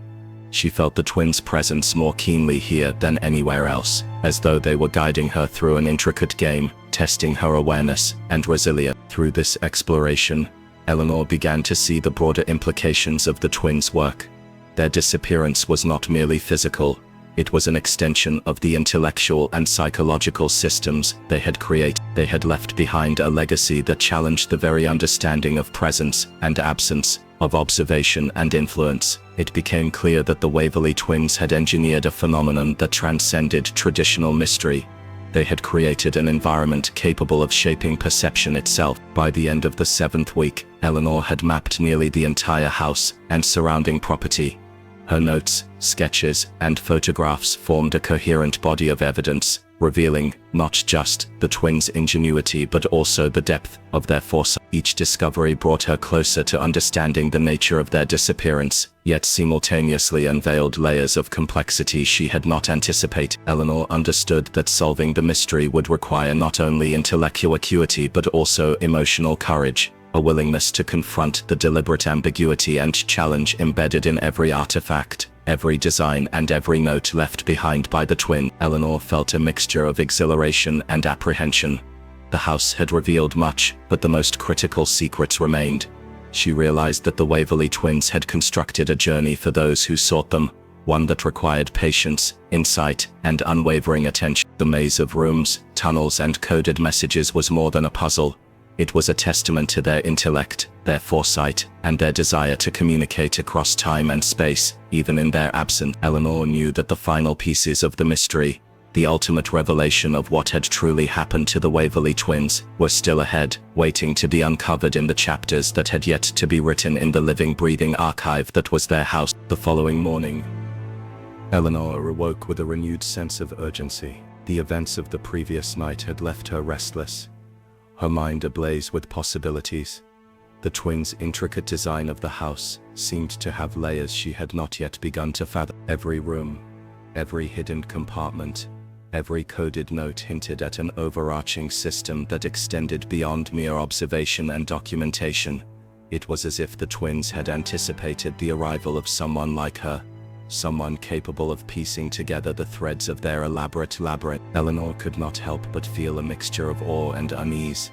She felt the twins' presence more keenly here than anywhere else, as though they were guiding her through an intricate game, testing her awareness and resilience. Through this exploration, Eleanor began to see the broader implications of the twins' work. Their disappearance was not merely physical. It was an extension of the intellectual and psychological systems they had created. They had left behind a legacy that challenged the very understanding of presence and absence, of observation and influence. It became clear that the Waverly twins had engineered a phenomenon that transcended traditional mystery. They had created an environment capable of shaping perception itself. By the end of the 7th week, Eleanor had mapped nearly the entire house and surrounding property. Her notes, sketches, and photographs formed a coherent body of evidence, revealing not just the twins' ingenuity but also the depth of their foresight. Each discovery brought her closer to understanding the nature of their disappearance, yet simultaneously unveiled layers of complexity she had not anticipated. Eleanor understood that solving the mystery would require not only intellectual acuity but also emotional courage. a willingness to confront the deliberate ambiguity and challenge embedded in every artifact, every design and every note left behind by the twin. Eleanor felt a mixture of exhilaration and apprehension. The house had revealed much, but the most critical secrets remained. She realized that the Waverly twins had constructed a journey for those who sought them, one that required patience, insight, and unwavering attention. The maze of rooms, tunnels, and coded messages was more than a puzzle. It was a testament to their intellect, their foresight, and their desire to communicate across time and space, even in their absence. Eleanor knew that the final pieces of the mystery, the ultimate revelation of what had truly happened to the Waverly twins, were still ahead, waiting to be uncovered in the chapters that had yet to be written in the living, breathing archive that was their house. The following morning, Eleanor awoke with a renewed sense of urgency. The events of the previous night had left her restless, her mind ablaze with possibilities. The twins' intricate design of the house seemed to have layers she had not yet begun to fathom. Every room, every hidden compartment, every coded note hinted at an overarching system that extended beyond mere observation and documentation. It was as if the twins had anticipated the arrival of someone like her, someone capable of piecing together the threads of their elaborate labyrinth. Eleanor could not help but feel a mixture of awe and unease.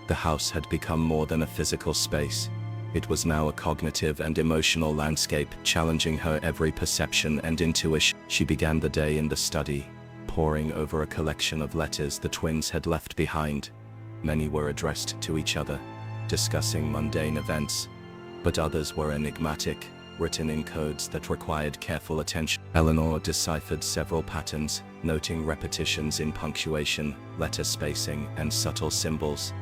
The house had become more than a physical space. It was now a cognitive and emotional landscape, challenging her every perception and intuition. She began the day in the study, poring over a collection of letters the twins had left behind. Many were addressed to each other, discussing mundane events, but others were enigmatic, written in codes that required careful attention. Eleanor deciphered several patterns, noting repetitions in punctuation, letter spacing, and subtle symbols.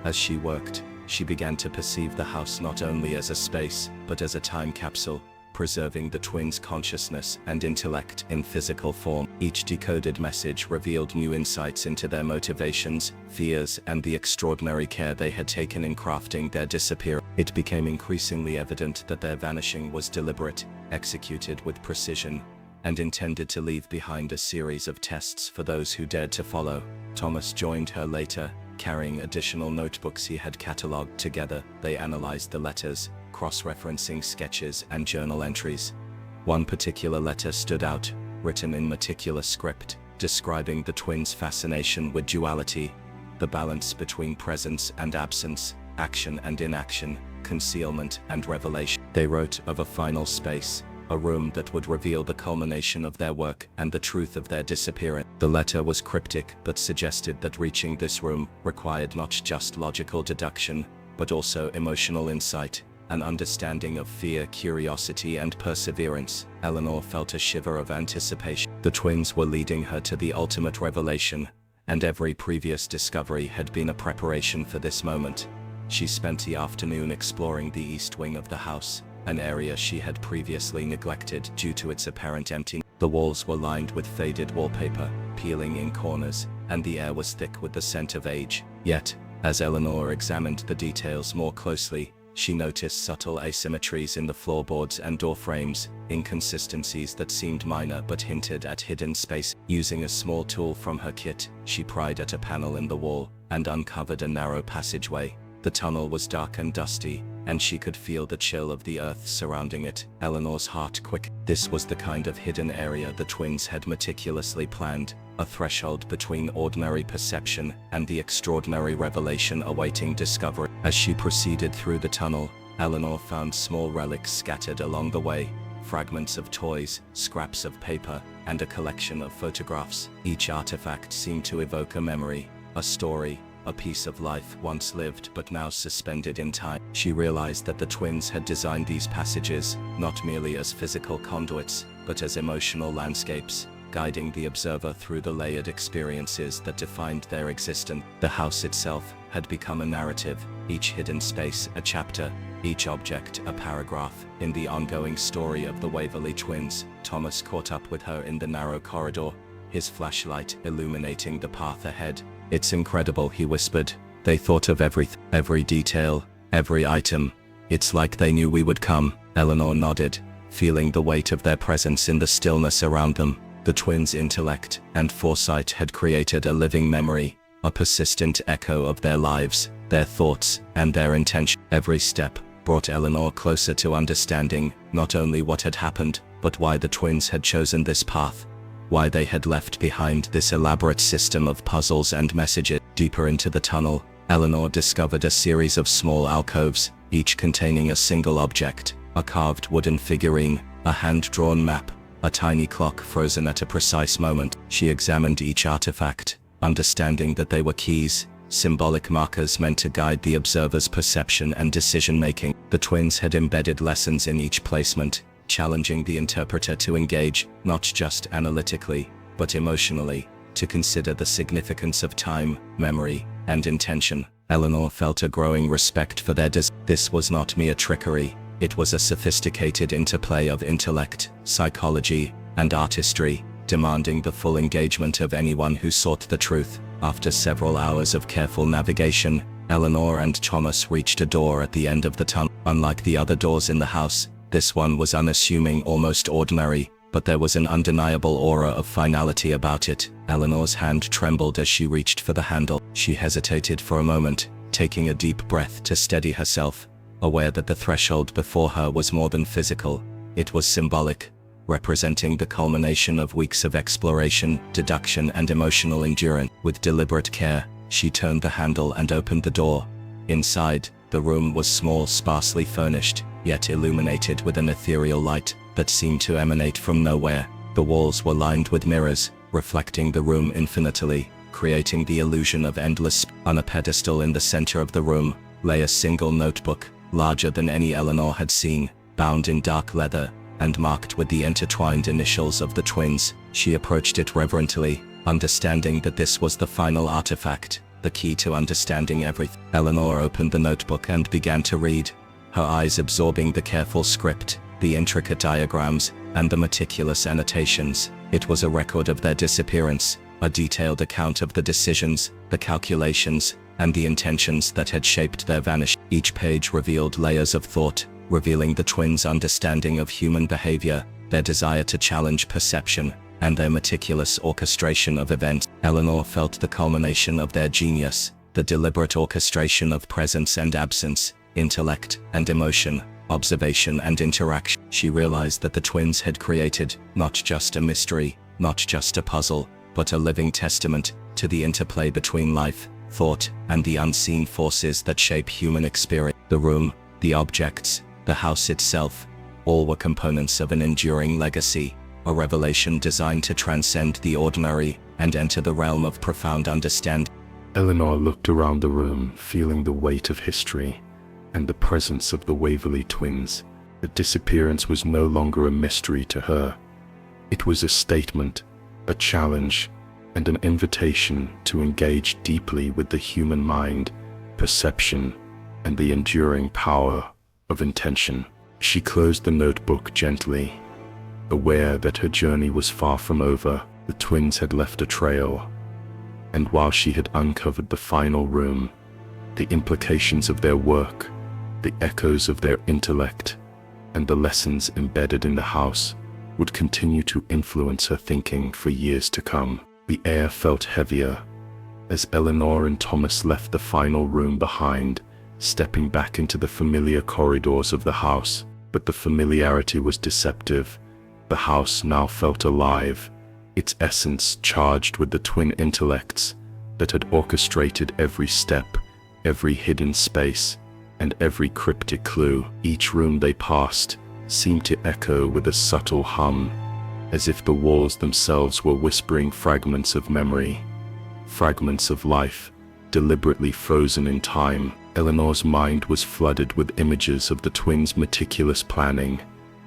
As she worked, she began to perceive the house not only as a space, but as a time capsule, preserving the twins' consciousness and intellect in physical form. Each decoded message revealed new insights into their motivations, fears, and the extraordinary care they had taken in crafting their disappearance. It became increasingly evident that their vanishing was deliberate, executed with precision, and intended to leave behind a series of tests for those who dared to follow. Thomas joined her later, carrying additional notebooks he had catalogued. Together, they analyzed the letters, cross-referencing sketches and journal entries. One particular letter stood out, written in meticulous script, describing the twins' fascination with duality, the balance between presence and absence, action and inaction, concealment and revelation. They wrote of a final space, a room that would reveal the culmination of their work and the truth of their disappearance. The letter was cryptic, but suggested that reaching this room required not just logical deduction, but also emotional insight, an understanding of fear, curiosity, and perseverance. Eleanor felt a shiver of anticipation. The twins were leading her to the ultimate revelation, and every previous discovery had been a preparation for this moment. She spent the afternoon exploring the east wing of the house, an area she had previously neglected due to its apparent emptiness. The walls were lined with faded wallpaper, peeling in corners, and the air was thick with the scent of age. Yet, as Eleanor examined the details more closely, she noticed subtle asymmetries in the floorboards and door frames, inconsistencies that seemed minor but hinted at hidden space. Using a small tool from her kit, she pried at a panel in the wall and uncovered a narrow passageway. The tunnel was dark and dusty, and she could feel the chill of the earth surrounding it. Eleanor's heart quickened. This was the kind of hidden area the twins had meticulously planned, a threshold between ordinary perception and the extraordinary revelation awaiting discovery. As she proceeded through the tunnel, Eleanor found small relics scattered along the way, fragments of toys, scraps of paper, and a collection of photographs. Each artifact seemed to evoke a memory, a story, a piece of life once lived but now suspended in time. She realized that the twins had designed these passages, not merely as physical conduits, but as emotional landscapes, guiding the observer through the layered experiences that defined their existence. The house itself had become a narrative, each hidden space a chapter, each object a paragraph, in the ongoing story of the Waverly twins. Thomas caught up with her in the narrow corridor, his flashlight illuminating the path ahead. "It's incredible," he whispered. "They thought of every detail, every item. It's like they knew we would come." Eleanor nodded, feeling the weight of their presence in the stillness around them. The twins' intellect and foresight had created a living memory, a persistent echo of their lives. their thoughts, and their intention. Every step brought Eleanor closer to understanding not only what had happened, but why the twins had chosen this path, why they had left behind this elaborate system of puzzles and messages. Deeper into the tunnel, Eleanor discovered a series of small alcoves, each containing a single object: a carved wooden figurine, a hand-drawn map, a tiny clock frozen at a precise moment. She examined each artifact, understanding that they were keys, symbolic markers meant to guide the observer's perception and decision-making. The twins had embedded lessons in each placement, challenging the interpreter to engage, not just analytically, but emotionally, to consider the significance of time, memory, and intention. Eleanor felt a growing respect for their This was not mere trickery, it was a sophisticated interplay of intellect, psychology, and artistry, demanding the full engagement of anyone who sought the truth. After several hours of careful navigation, Eleanor and Thomas reached a door at the end of the tunnel. Unlike the other doors in the house, this one was unassuming, almost ordinary, but there was an undeniable aura of finality about it. Eleanor's hand trembled as she reached for the handle. She hesitated for a moment, taking a deep breath to steady herself, aware that the threshold before her was more than physical. It was symbolic, representing the culmination of weeks of exploration, deduction, and emotional endurance. With deliberate care, she turned the handle and opened the door. Inside, the room was small, sparsely furnished, yet illuminated with an ethereal light that seemed to emanate from nowhere. The walls were lined with mirrors, reflecting the room infinitely, creating the illusion of endless. On a pedestal in the center of the room lay a single notebook, larger than any Eleanor had seen, bound in dark leather, and marked with the intertwined initials of the twins. She approached it reverently, understanding that this was the final artifact, the key to understanding everything. Eleanor opened the notebook and began to read, her eyes absorbing the careful script, the intricate diagrams, and the meticulous annotations. It was a record of their disappearance, a detailed account of the decisions, the calculations, and the intentions that had shaped their vanish. Each page revealed layers of thought, revealing the twins' understanding of human behavior, their desire to challenge perception, and their meticulous orchestration of events. Eleanor felt the culmination of their genius, the deliberate orchestration of presence and absence, intellect and emotion, observation and interaction. She realized that the twins had created not just a mystery, not just a puzzle, but a living testament to the interplay between life, thought, and the unseen forces that shape human experience. The room, the objects, the house itself, all were components of an enduring legacy, a revelation designed to transcend the ordinary and enter the realm of profound understanding. Eleanor looked around the room, feeling the weight of history and the presence of the Waverly twins. The disappearance was no longer a mystery to her. It was a statement, a challenge, and an invitation to engage deeply with the human mind, perception, and the enduring power of intention. She closed the notebook gently, aware that her journey was far from over. The twins had left a trail, and while she had uncovered the final room, the implications of their work, the echoes of their intellect, and the lessons embedded in the house would continue to influence her thinking for years to come. The air felt heavier as Eleanor and Thomas left the final room behind, stepping back into the familiar corridors of the house. But the familiarity was deceptive. The house now felt alive, its essence charged with the twin intellects that had orchestrated every step, every hidden space, and every cryptic clue. Each room they passed seemed to echo with a subtle hum, as if the walls themselves were whispering fragments of memory, fragments of life, deliberately frozen in time. Eleanor's mind was flooded with images of the twins' meticulous planning,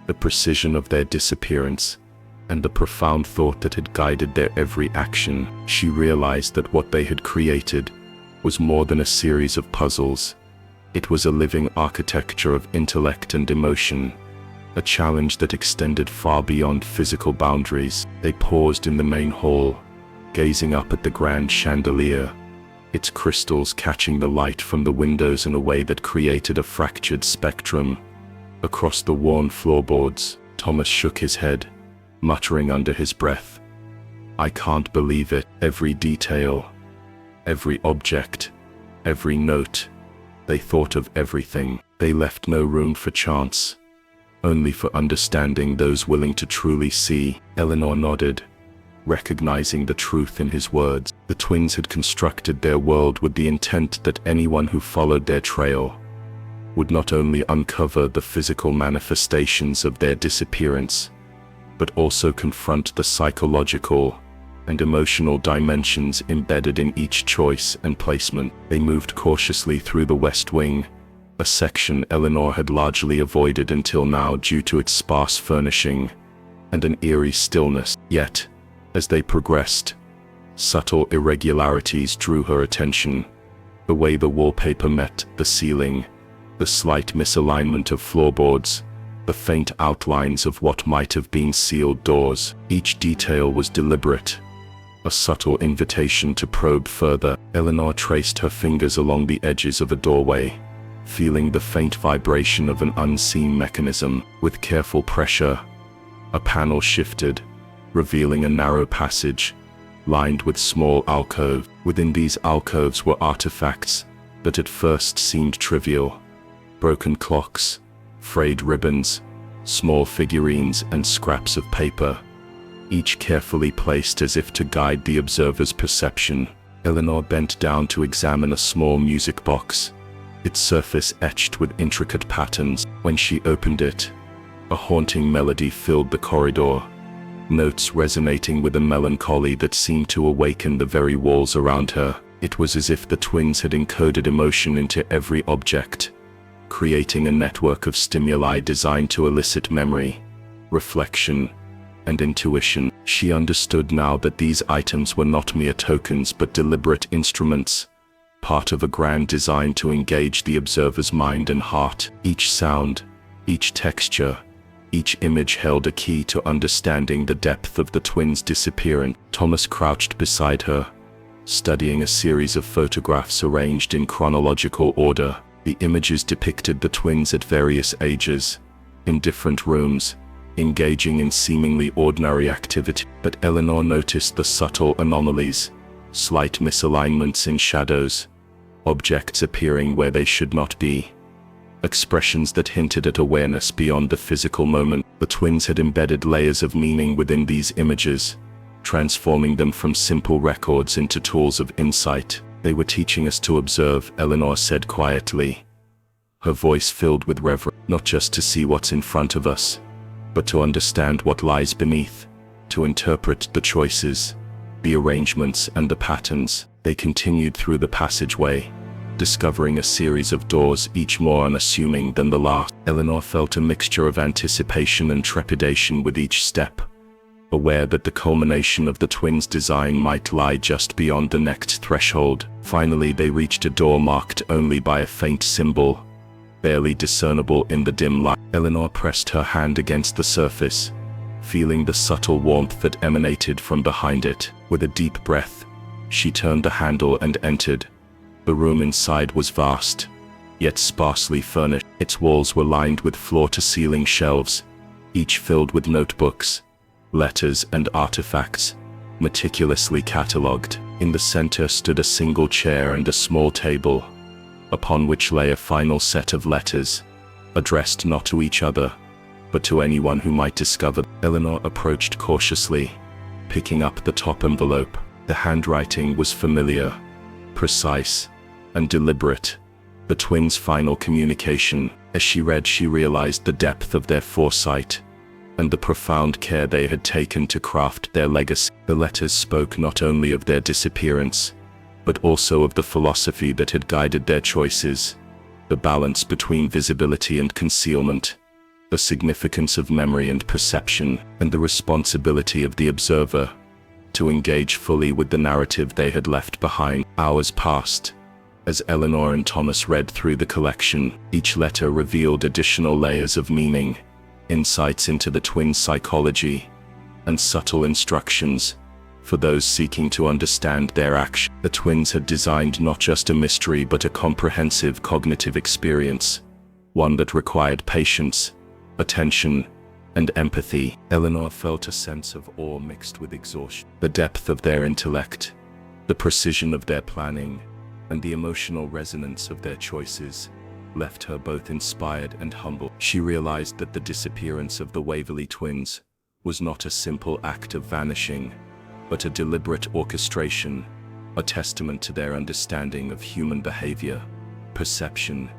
the precision of their disappearance, and the profound thought that had guided their every action. She realized that what they had created was more than a series of puzzles. It was a living architecture of intellect and emotion, a challenge that extended far beyond physical boundaries. They paused in the main hall, gazing up at the grand chandelier, its crystals catching the light from the windows in a way that created a fractured spectrum across the worn floorboards. Thomas shook his head, muttering under his breath, "I can't believe it." Every detail, every object, every note, They thought of everything. They left no room for chance, only for understanding those willing to truly see. Eleanor nodded, recognizing the truth in his words. The twins had constructed their world with the intent that anyone who followed their trail would not only uncover the physical manifestations of their disappearance, but also confront the psychological and emotional dimensions embedded in each choice and placement. They moved cautiously through the West Wing, a section Eleanor had largely avoided until now due to its sparse furnishing and an eerie stillness. Yet, as they progressed, subtle irregularities drew her attention. The way the wallpaper met the ceiling, the slight misalignment of floorboards, the faint outlines of what might have been sealed doors. Each detail was deliberate, a subtle invitation to probe further. Eleanor traced her fingers along the edges of a doorway, feeling the faint vibration of an unseen mechanism. With careful pressure, a panel shifted, revealing a narrow passage, lined with small alcoves. Within these alcoves were artifacts that at first seemed trivial: broken clocks, frayed ribbons, small figurines, and scraps of paper, each carefully placed as if to guide the observer's perception. Eleanor bent down to examine a small music box, its surface etched with intricate patterns. When she opened it, a haunting melody filled the corridor, notes resonating with a melancholy that seemed to awaken the very walls around her. It was as if the twins had encoded emotion into every object, creating a network of stimuli designed to elicit memory, reflection, and intuition. She understood now that these items were not mere tokens but deliberate instruments, part of a grand design to engage the observer's mind and heart. Each sound, each texture, each image held a key to understanding the depth of the twins' disappearance. Thomas crouched beside her, studying a series of photographs arranged in chronological order. The images depicted the twins at various ages, in different rooms, engaging in seemingly ordinary activity. But Eleanor noticed the subtle anomalies, slight misalignments in shadows, objects appearing where they should not be, expressions that hinted at awareness beyond the physical moment. The twins had embedded layers of meaning within these images, transforming them from simple records into tools of insight. They were teaching us to observe, Eleanor said quietly, her voice filled with reverence, not just to see what's in front of us, but to understand what lies beneath, to interpret the choices, the arrangements, and the patterns. They continued through the passageway, discovering a series of doors, each more unassuming than the last. Eleanor felt a mixture of anticipation and trepidation with each step, aware that the culmination of the twins' design might lie just beyond the next threshold. Finally, they reached a door marked only by a faint symbol, barely discernible in the dim light. Eleanor pressed her hand against the surface, feeling the subtle warmth that emanated from behind it. With a deep breath, she turned the handle and entered. The room inside was vast, yet sparsely furnished. Its walls were lined with floor-to-ceiling shelves, each filled with notebooks, letters, and artifacts, meticulously catalogued. In the center stood a single chair and a small table, upon which lay a final set of letters, addressed not to each other, but to anyone who might discover. Eleanor approached cautiously, picking up the top envelope. The handwriting was familiar, precise, and deliberate, the twins' final communication. As she read, she realized the depth of their foresight and the profound care they had taken to craft their legacy. The letters spoke not only of their disappearance, but also of the philosophy that had guided their choices, the balance between visibility and concealment, the significance of memory and perception, and the responsibility of the observer to engage fully with the narrative they had left behind. Hours passed, as Eleanor and Thomas read through the collection. Each letter revealed additional layers of meaning, insights into the twins' psychology, and subtle instructions for those seeking to understand their action. The twins had designed not just a mystery but a comprehensive cognitive experience, one that required patience, attention, and empathy. Eleanor felt a sense of awe mixed with exhaustion. The depth of their intellect, the precision of their planning, and the emotional resonance of their choices left her both inspired and humble. She realized that the disappearance of the Waverly twins was not a simple act of vanishing, but a deliberate orchestration, a testament to their understanding of human behavior, perception,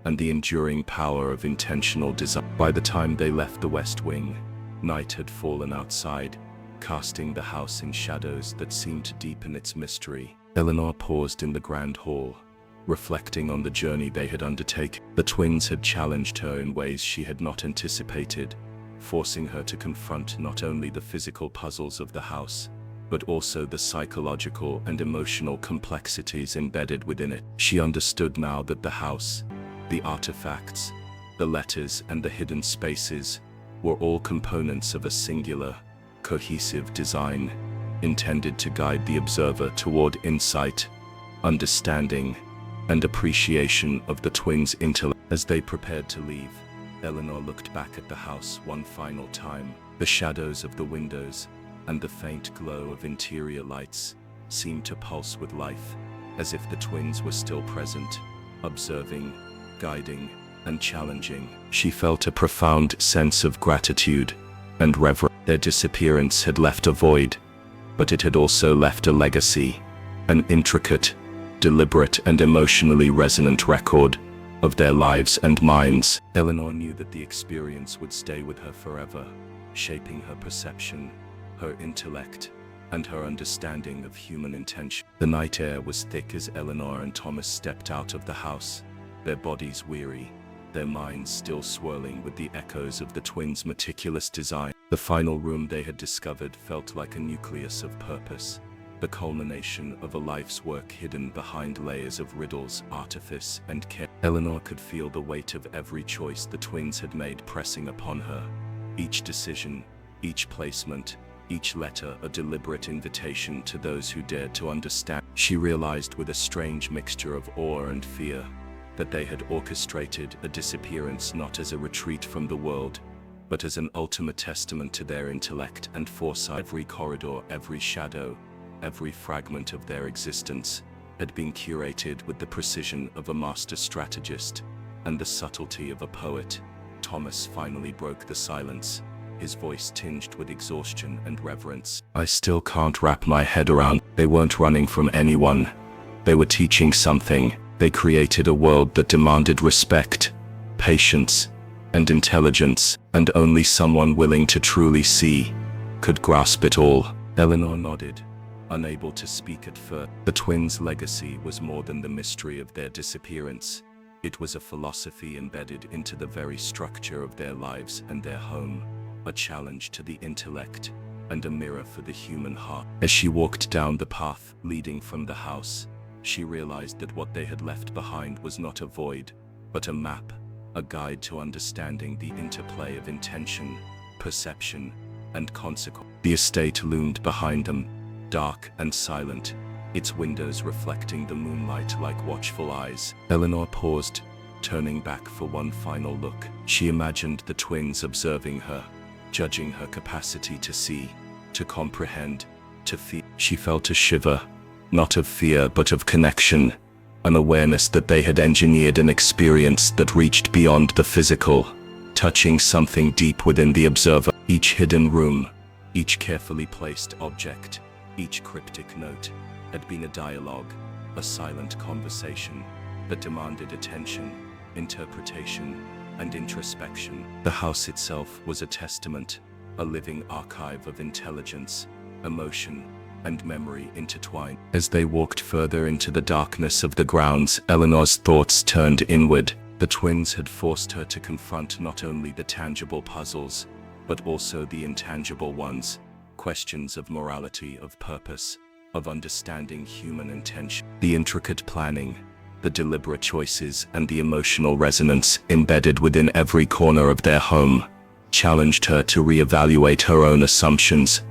and the enduring power of intentional design. By the time they left the West Wing, night had fallen outside, casting the house in shadows that seemed to deepen its mystery. Eleanor paused in the grand hall, reflecting on the journey they had undertaken. The twins had challenged her in ways she had not anticipated, forcing her to confront not only the physical puzzles of the house, but also the psychological and emotional complexities embedded within it. She understood now that the house, the artifacts, the letters, and the hidden spaces were all components of a singular, cohesive design intended to guide the observer toward insight, understanding, and appreciation of the twins' intellect. As they prepared to leave, Eleanor looked back at the house one final time. The shadows of the windows and the faint glow of interior lights seemed to pulse with life, as if the twins were still present, observing, guiding, and challenging. She felt a profound sense of gratitude and reverence. Their disappearance had left a void, but it had also left a legacy, an intricate, deliberate, and emotionally resonant record of their lives and minds. Eleanor knew that the experience would stay with her forever, shaping her perception, her intellect, and her understanding of human intention. The night air was thick as Eleanor and Thomas stepped out of the house, their bodies weary, their minds still swirling with the echoes of the twins' meticulous design. The final room they had discovered felt like a nucleus of purpose, the culmination of a life's work hidden behind layers of riddles, artifice, and care. Eleanor could feel the weight of every choice the twins had made pressing upon her. Each decision, each placement, each letter a deliberate invitation to those who dared to understand. She realized with a strange mixture of awe and fear that they had orchestrated a disappearance not as a retreat from the world, but as an ultimate testament to their intellect and foresight. Every corridor, every shadow, every fragment of their existence had been curated with the precision of a master strategist and the subtlety of a poet. Thomas finally broke the silence, his voice tinged with exhaustion and reverence. I still can't wrap my head around. They weren't running from anyone. They were teaching something. They created a world that demanded respect, patience, and intelligence, and only someone willing to truly see could grasp it all. Eleanor nodded, unable to speak at first. The twins' legacy was more than the mystery of their disappearance. It was a philosophy embedded into the very structure of their lives and their home, a challenge to the intellect and a mirror for the human heart. As she walked down the path leading from the house, she realized that what they had left behind was not a void, but a map, a guide to understanding the interplay of intention, perception, and consequence. The estate loomed behind them, dark and silent, its windows reflecting the moonlight like watchful eyes. Eleanor paused, turning back for one final look. She imagined the twins observing her, judging her capacity to see, to comprehend, to feel. She felt a shiver, not of fear but of connection, an awareness that they had engineered an experience that reached beyond the physical, touching something deep within the observer. Each hidden room, each carefully placed object, each cryptic note had been a dialogue, a silent conversation that demanded attention, interpretation, and introspection. The house itself was a testament, a living archive of intelligence, emotion, and memory intertwined. As they walked further into the darkness of the grounds, Eleanor's thoughts turned inward. The twins had forced her to confront not only the tangible puzzles, but also the intangible ones, questions of morality, of purpose, of understanding human intention. The intricate planning, the deliberate choices, and the emotional resonance embedded within every corner of their home challenged her to reevaluate her own assumptions,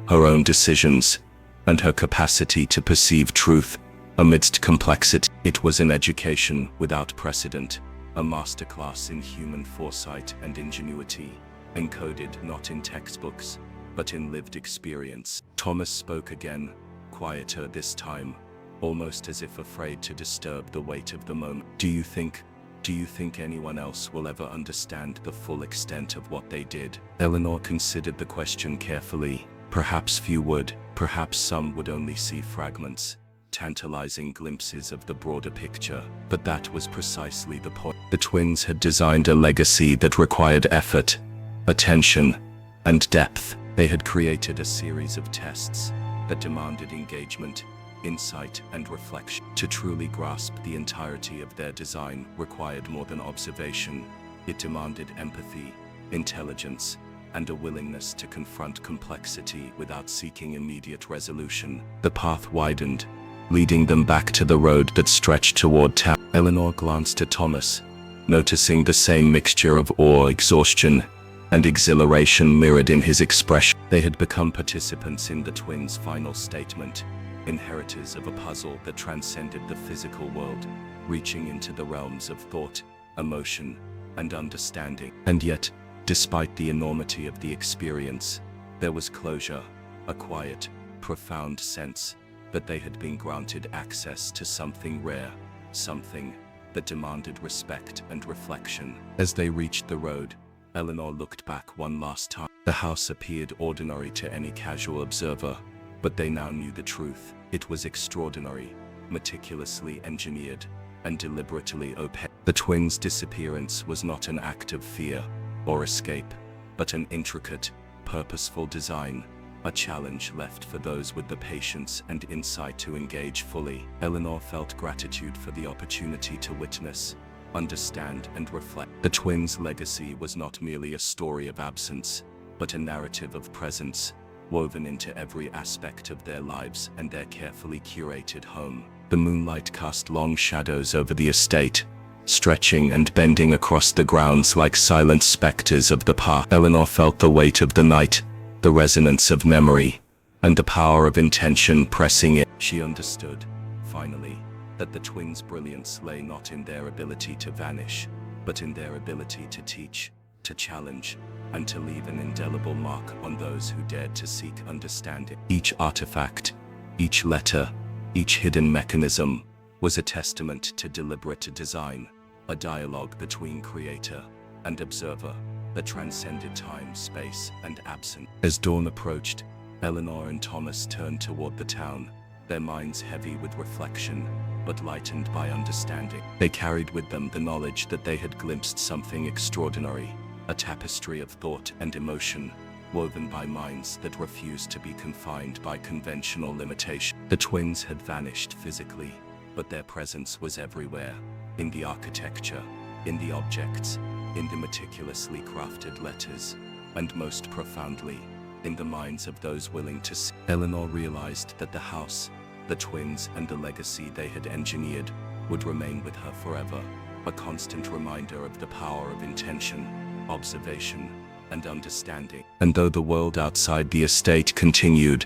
her own decisions, and her capacity to perceive truth amidst complexity. It was an education without precedent, a masterclass in human foresight and ingenuity, encoded not in textbooks, but in lived experience. Thomas spoke again, quieter this time, almost as if afraid to disturb the weight of the moment. Do you think anyone else will ever understand the full extent of what they did? Eleanor considered the question carefully. Perhaps few would, perhaps some would only see fragments, tantalizing glimpses of the broader picture. But that was precisely the point. The twins had designed a legacy that required effort, attention, and depth. They had created a series of tests that demanded engagement, insight, and reflection. To truly grasp the entirety of their design required more than observation. It demanded empathy, intelligence, and a willingness to confront complexity without seeking immediate resolution. The path widened, leading them back to the road that stretched toward town. Eleanor glanced at Thomas, noticing the same mixture of awe, exhaustion, and exhilaration mirrored in his expression. They had become participants in the twins' final statement, inheritors of a puzzle that transcended the physical world, reaching into the realms of thought, emotion, and understanding. And yet, despite the enormity of the experience, there was closure, a quiet, profound sense that they had been granted access to something rare, something that demanded respect and reflection. As they reached the road, Eleanor looked back one last time. The house appeared ordinary to any casual observer, but they now knew the truth. It was extraordinary, meticulously engineered, and deliberately opaque. The twins' disappearance was not an act of fear or escape, but an intricate, purposeful design, a challenge left for those with the patience and insight to engage fully. Eleanor felt gratitude for the opportunity to witness, understand, and reflect. The twins' legacy was not merely a story of absence, but a narrative of presence, woven into every aspect of their lives and their carefully curated home. The moonlight cast long shadows over the estate, stretching and bending across the grounds like silent specters of the past. Eleanor felt the weight of the night, the resonance of memory, and the power of intention pressing in. She understood, finally, that the twins' brilliance lay not in their ability to vanish, but in their ability to teach, to challenge, and to leave an indelible mark on those who dared to seek understanding. Each artifact, each letter, each hidden mechanism was a testament to deliberate design, a dialogue between creator and observer that transcended time, space, and absence. As dawn approached, Eleanor and Thomas turned toward the town, their minds heavy with reflection, but lightened by understanding. They carried with them the knowledge that they had glimpsed something extraordinary, a tapestry of thought and emotion, woven by minds that refused to be confined by conventional limitation. The twins had vanished physically, but their presence was everywhere, in the architecture, in the objects, in the meticulously crafted letters, and most profoundly, in the minds of those willing to see. Eleanor realized that the house, the twins, and the legacy they had engineered would remain with her forever, a constant reminder of the power of intention, observation, and understanding. And though the world outside the estate continued,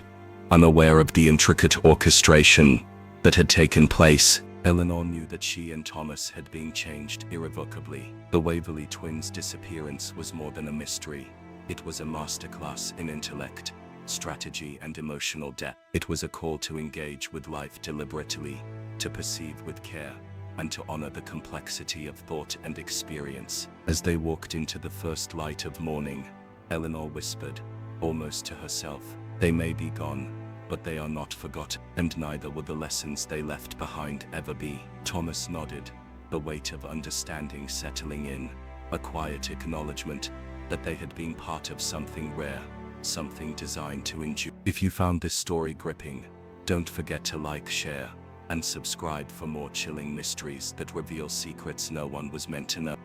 unaware of the intricate orchestration that had taken place, Eleanor knew that she and Thomas had been changed irrevocably. The Waverly twins' disappearance was more than a mystery. It was a masterclass in intellect, strategy, and emotional depth. It was a call to engage with life deliberately, to perceive with care, and to honor the complexity of thought and experience. As they walked into the first light of morning, Eleanor whispered, almost to herself, "They may be gone, but they are not forgotten, and neither will the lessons they left behind ever be." Thomas nodded, the weight of understanding settling in, a quiet acknowledgement that they had been part of something rare, something designed to endure. If you found this story gripping, don't forget to like, share, and subscribe for more chilling mysteries that reveal secrets no one was meant to know.